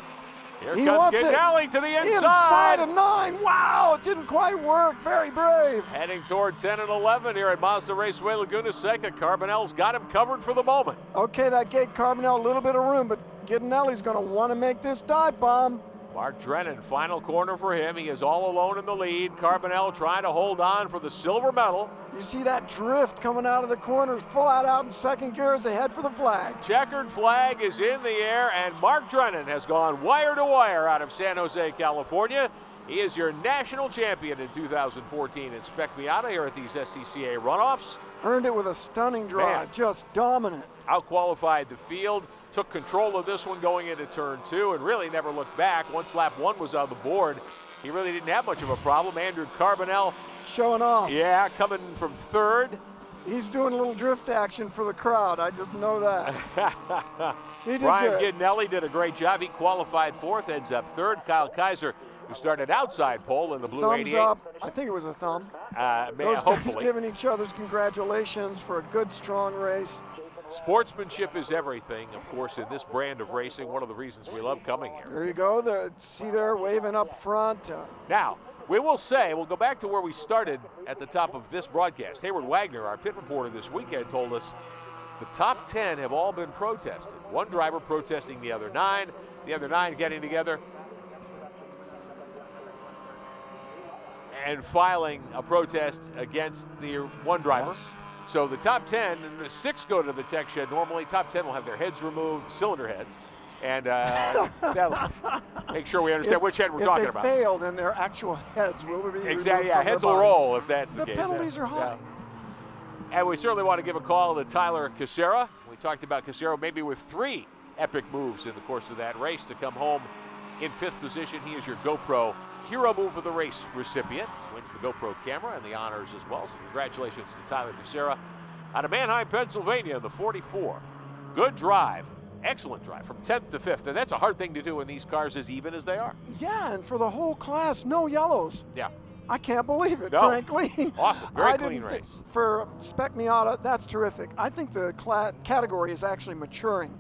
Here He comes wants it. Gittinelli to the inside. Inside of 9. Wow, it didn't quite work. Very brave. Heading toward 10 and 11 here at Mazda Raceway Laguna Seca. Carbonell's got him covered for the moment. Okay, that gave Carbonell a little bit of room, but Gittinelli's going to want to make this dive bomb. Mark Drennan, final corner for him. He is all alone in the lead. Carbonell trying to hold on for the silver medal. You see that drift coming out of the corners, full out in second gear as they head for the flag. Checkered flag is in the air, and Mark Drennan has gone wire to wire out of San Jose, California. He is your national champion in 2014 in Spec Miata here at these SCCA runoffs. Earned it with a stunning drive, Man. just dominant. Outqualified the field, took control of this one going into turn 2, and really never looked back. Once lap 1 was on the board, he really didn't have much of a problem. Andrew Carbonell, Showing off. yeah, coming from 3rd. He's doing a little drift action for the crowd. I just know that. He did Brian good. Gittinelli did a great job. He qualified 4th, ends up 3rd. Kyle Kaiser, who started outside pole in the blue Thumbs 88. up. I think it was a thumb. Those guys Hopefully. giving each other's congratulations for a good, strong race. Sportsmanship is everything, of course, in this brand of racing. One of the reasons we love coming here. There you go. See there, waving up front. Now, we will say, we'll go back to where we started at the top of this broadcast. Hayward Wagner, our pit reporter this weekend, told us the top 10 have all been protested. One driver protesting the other 9, the other 9 getting together and filing a protest against the one driver. Yes. So the top 10, and the 6 go to the tech shed normally. Top 10 will have their heads removed, cylinder heads. And that'll make sure we understand which head we're talking about. If they fail, then their actual heads will be Exactly, yeah, removed from heads their will bodies. roll if that's the case. The penalties are high. Yeah. And we certainly want to give a call to Tyler Casera. We talked about Casera maybe with 3 epic moves in the course of that race to come home in 5th position. He is your GoPro Hero Move of the Race recipient. Wins the GoPro camera and the honors as well. So congratulations to Tyler Casera out of Manheim, Pennsylvania, the 44. Good drive. Excellent drive from 10th to 5th. And that's a hard thing to do in these cars as even as they are. Yeah, and for the whole class, no yellows. Yeah. I can't believe it, No. frankly. Awesome. Very clean race. For Spec Miata, that's terrific. I think the category is actually maturing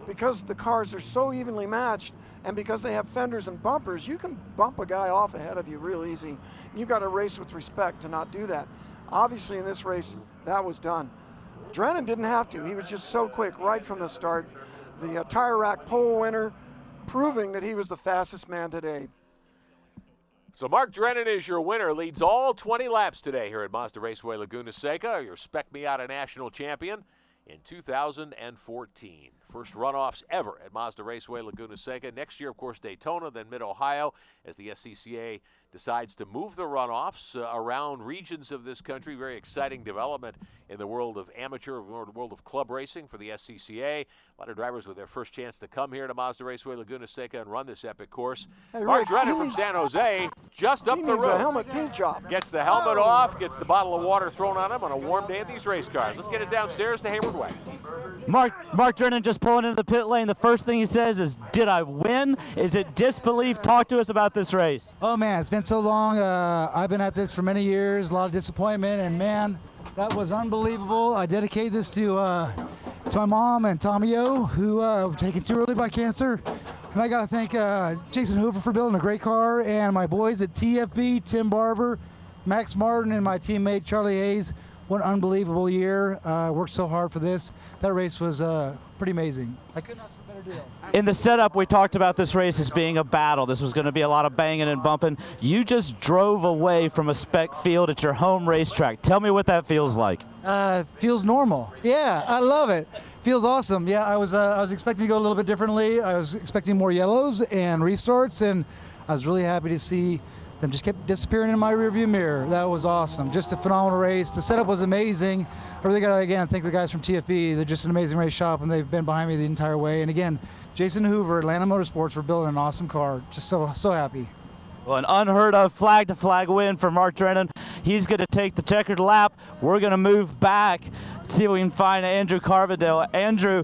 because the cars are so evenly matched, and because they have fenders and bumpers, you can bump a guy off ahead of you real easy. You've got to race with respect to not do that. Obviously, in this race, that was done. Drennan didn't have to. He was just so quick right from the start. The tire rack pole winner, proving that he was the fastest man today. So Mark Drennan is your winner, leads all 20 laps today here at Mazda Raceway Laguna Seca, your Spec Miata National Champion in 2014. First runoffs ever at Mazda Raceway Laguna Seca. Next year, of course, Daytona, then Mid-Ohio, as the SCCA decides to move the runoffs around regions of this country. Very exciting development in the world of amateur, world of club racing for the SCCA. A lot of drivers with their first chance to come here to Mazda Raceway Laguna Seca and run this epic course. Hey, Mark Rick, Drennan he from needs- San Jose, just up He the needs a road. helmet paint job. Gets the helmet off, gets the bottle of water thrown on him on a warm day at these race cars. Let's get it downstairs to Hayward Way. Mark Drennan just pulling into the pit lane. The first thing he says is, "Did I win? Is it disbelief?" Talk to us about this race. Oh man, it's been so long. I've been at this for many years, a lot of disappointment, and man, that was unbelievable. I dedicate this to my mom and Tommy O, who were taken too early by cancer. And I gotta thank Jason Hoover for building a great car, and my boys at TFB, Tim Barber, Max Martin, and my teammate Charlie Hayes. What an unbelievable year. Worked so hard for this. That race was pretty amazing. I couldn't ask for a better deal. In the setup, we talked about this race as being a battle. This was going to be a lot of banging and bumping. You just drove away from a spec field at your home racetrack. Tell me what that feels like. Feels normal. Yeah, I love it. Feels awesome. Yeah, I was expecting to go a little bit differently. I was expecting more yellows and restarts, and I was really happy to see them just kept disappearing in my rearview mirror. That was awesome. Just a phenomenal race. The setup was amazing. I really got to, again, thank the guys from TFB. They're just an amazing race shop, and they've been behind me the entire way. And again, Jason Hoover, Atlanta Motorsports, for building an awesome car. Just so happy. Well, an unheard of flag-to-flag win for Mark Drennan. He's going to take the checkered lap. We're going to move back, see if we can find Andrew Carvadale. Andrew,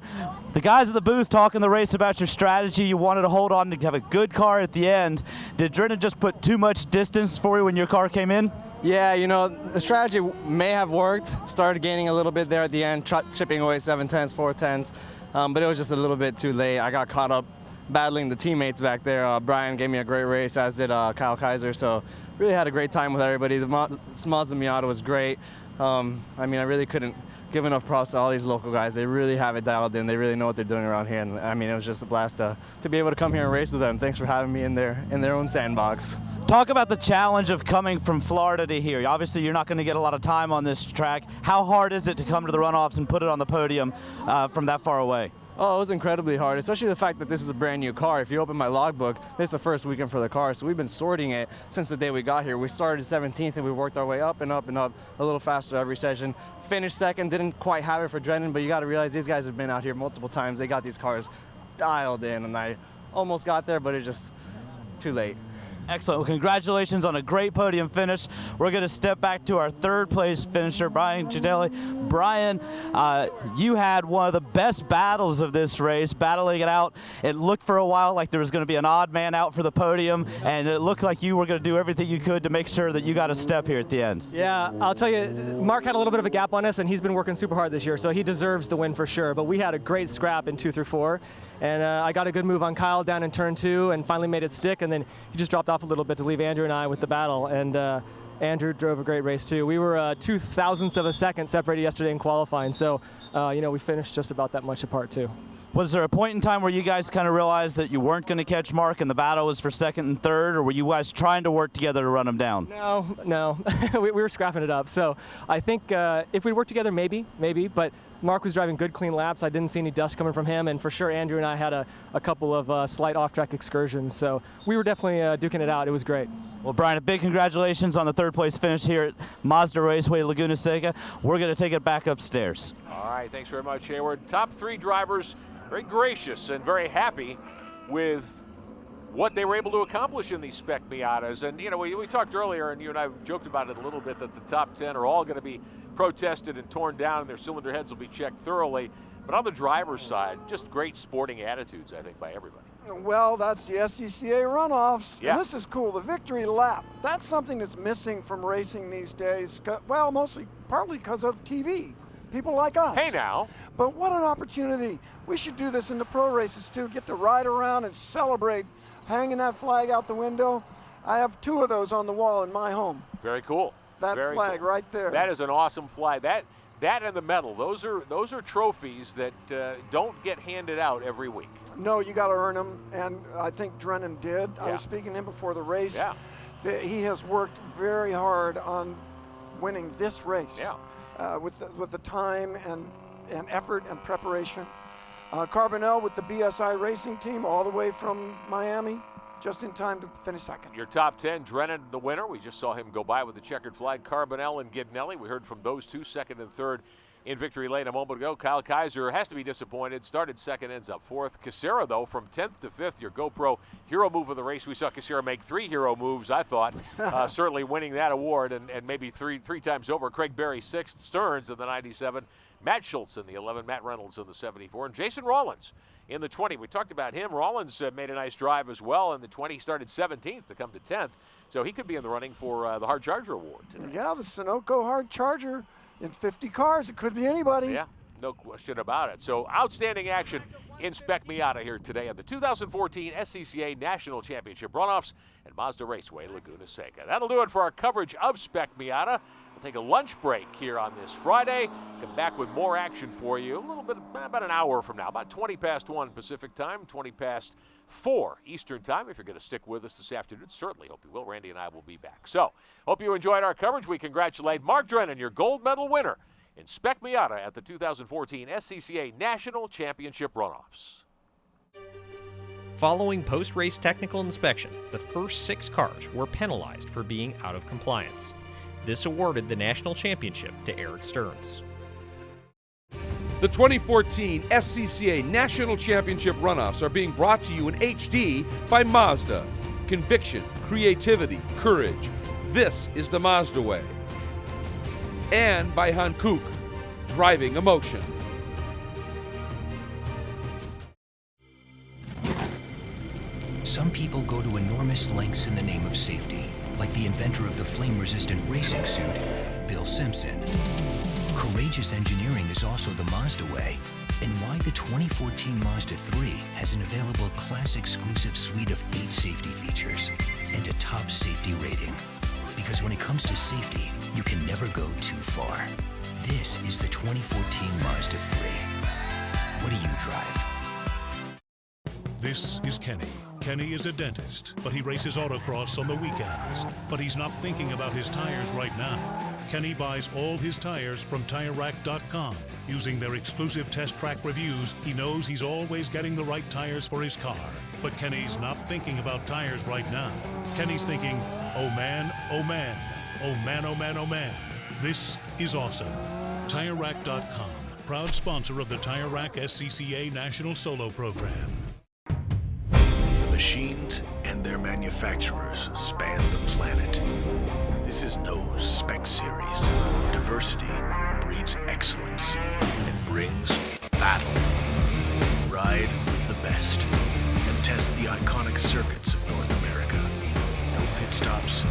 the guys at the booth talking the race about your strategy. You wanted to hold on to have a good car at the end. Did Drennan just put too much distance for you when your car came in? Yeah, you know, the strategy may have worked. Started gaining a little bit there at the end, chipping away 7/10s, 4/10s, but it was just a little bit too late. I got caught up battling the teammates back there. Brian gave me a great race, as did Kyle Kaiser, so really had a great time with everybody. The Mazda Miata was great. I mean, I really couldn't give enough props to all these local guys. They really have it dialed in. They really know what they're doing around here, and I mean, it was just a blast to be able to come here and race with them. Thanks for having me in their own sandbox. Talk about the challenge of coming from Florida to here. Obviously, you're not going to get a lot of time on this track. How hard is it to come to the runoffs and put it on the podium from that far away? Oh, it was incredibly hard, especially the fact that this is a brand new car. If you open my logbook, this is the first weekend for the car, so we've been sorting it since the day we got here. We started 17th and we worked our way up and up and up a little faster every session. Finished second, didn't quite have it for Drennan, but you got to realize these guys have been out here multiple times. They got these cars dialed in, and I almost got there, but it's just too late. Excellent. Well, congratulations on a great podium finish. We're going to step back to our third place finisher, Brian Gidelli. Brian, you had one of the best battles of this race, battling it out. It looked for a while like there was going to be an odd man out for the podium, and it looked like you were going to do everything you could to make sure that you got a step here at the end. Yeah, I'll tell you, Mark had a little bit of a gap on us, and he's been working super hard this year, so he deserves the win for sure. But we had a great scrap in 2 through 4. And I got a good move on Kyle down in turn 2 and finally made it stick, and then he just dropped off a little bit to leave Andrew and I with the battle. And Andrew drove a great race too. We were 0.02 of a second separated yesterday in qualifying, so you know, we finished just about that much apart too. Was there a point in time where you guys kind of realized that you weren't going to catch Mark and the battle was for second and third, or were you guys trying to work together to run him down? No. we were scrapping it up. So I think if we worked together, maybe, but Mark was driving good, clean laps. I didn't see any dust coming from him, and for sure Andrew and I had a couple of slight off-track excursions, so we were definitely duking it out. It was great. Well, Brian, a big congratulations on the third place finish here at Mazda Raceway Laguna Seca. We're going to take it back upstairs. All right, thanks very much, Hayward. Top 3 drivers, very gracious and very happy with what they were able to accomplish in these Spec Miatas. And, you know, we talked earlier, and you and I joked about it a little bit, that the top 10 are all going to be protested and torn down, and their cylinder heads will be checked thoroughly. But on the driver's side, just great sporting attitudes, I think, by everybody. Well, that's the SCCA runoffs. Yeah. And this is cool. The victory lap. That's something that's missing from racing these days. Well, partly because of TV. People like us. Hey, now. But what an opportunity. We should do this in the pro races, too. Get to ride around and celebrate, hanging that flag out the window. I have 2 of those on the wall in my home. Very cool. That Very flag cool. right there. That is an awesome flag. That and the medal, those are trophies that don't get handed out every week. No, you got to earn them, and I think Drennan did. Yeah. I was speaking to him before the race. Yeah. He has worked very hard on winning this race. Yeah. With the time and effort and preparation. Carbonell with the BSI racing team all the way from Miami, just in time to finish second. Your top 10, Drennan, the winner. We just saw him go by with the checkered flag. Carbonell and Gidnelli. We heard from those 2, second and third in victory lane a moment ago. Kyle Kaiser has to be disappointed. Started second, ends up fourth. Casera, though, from 10th to 5th, your GoPro hero move of the race. We saw Casera make 3 hero moves, I thought. Certainly winning that award and maybe three times over. Craig Berry 6th, Stearns in the 97. Matt Schultz in the 11, Matt Reynolds in the 74, and Jason Rollins in the 20. We talked about him. Rollins made a nice drive as well in the 20. He started 17th to come to 10th, so he could be in the running for the Hard Charger Award today. Yeah, the Sunoco Hard Charger in 50 cars. It could be anybody. Yeah, no question about it. So outstanding action in Spec Miata here today at the 2014 SCCA National Championship Runoffs at Mazda Raceway Laguna Seca. That'll do it for our coverage of Spec Miata. We'll take a lunch break here on this Friday. Come back with more action for you a little bit, about an hour from now, about 20 past 1 Pacific time, 20 past 4 Eastern time. If you're going to stick with us this afternoon, certainly hope you will. Randy and I will be back. So, hope you enjoyed our coverage. We congratulate Mark Drennan, your gold medal winner in Spec Miata at the 2014 SCCA National Championship Runoffs. Following post-race technical inspection, the first 6 cars were penalized for being out of compliance. This awarded the national championship to Eric Stearns. The 2014 SCCA National Championship Runoffs are being brought to you in HD by Mazda. Conviction, creativity, courage. This is the Mazda way. And by Hankook, driving emotion. Some people go to enormous lengths in the name of safety, like the inventor of the flame-resistant racing suit, Bill Simpson. Courageous engineering is also the Mazda way, and why the 2014 Mazda 3 has an available class-exclusive suite of 8 safety features and a top safety rating. Because when it comes to safety, you can never go too far. This is the 2014 Mazda 3. What do you drive? This is Kenny. Kenny is a dentist, but he races autocross on the weekends. But he's not thinking about his tires right now. Kenny buys all his tires from TireRack.com. Using their exclusive test track reviews, he knows he's always getting the right tires for his car. But Kenny's not thinking about tires right now. Kenny's thinking, oh man, oh man, oh man, oh man, oh man. This is awesome. TireRack.com, proud sponsor of the Tire Rack SCCA National Solo Program. Machines and their manufacturers span the planet. This is no spec series. Diversity breeds excellence and brings battle. Ride with the best and test the iconic circuits of North America. No pit stops,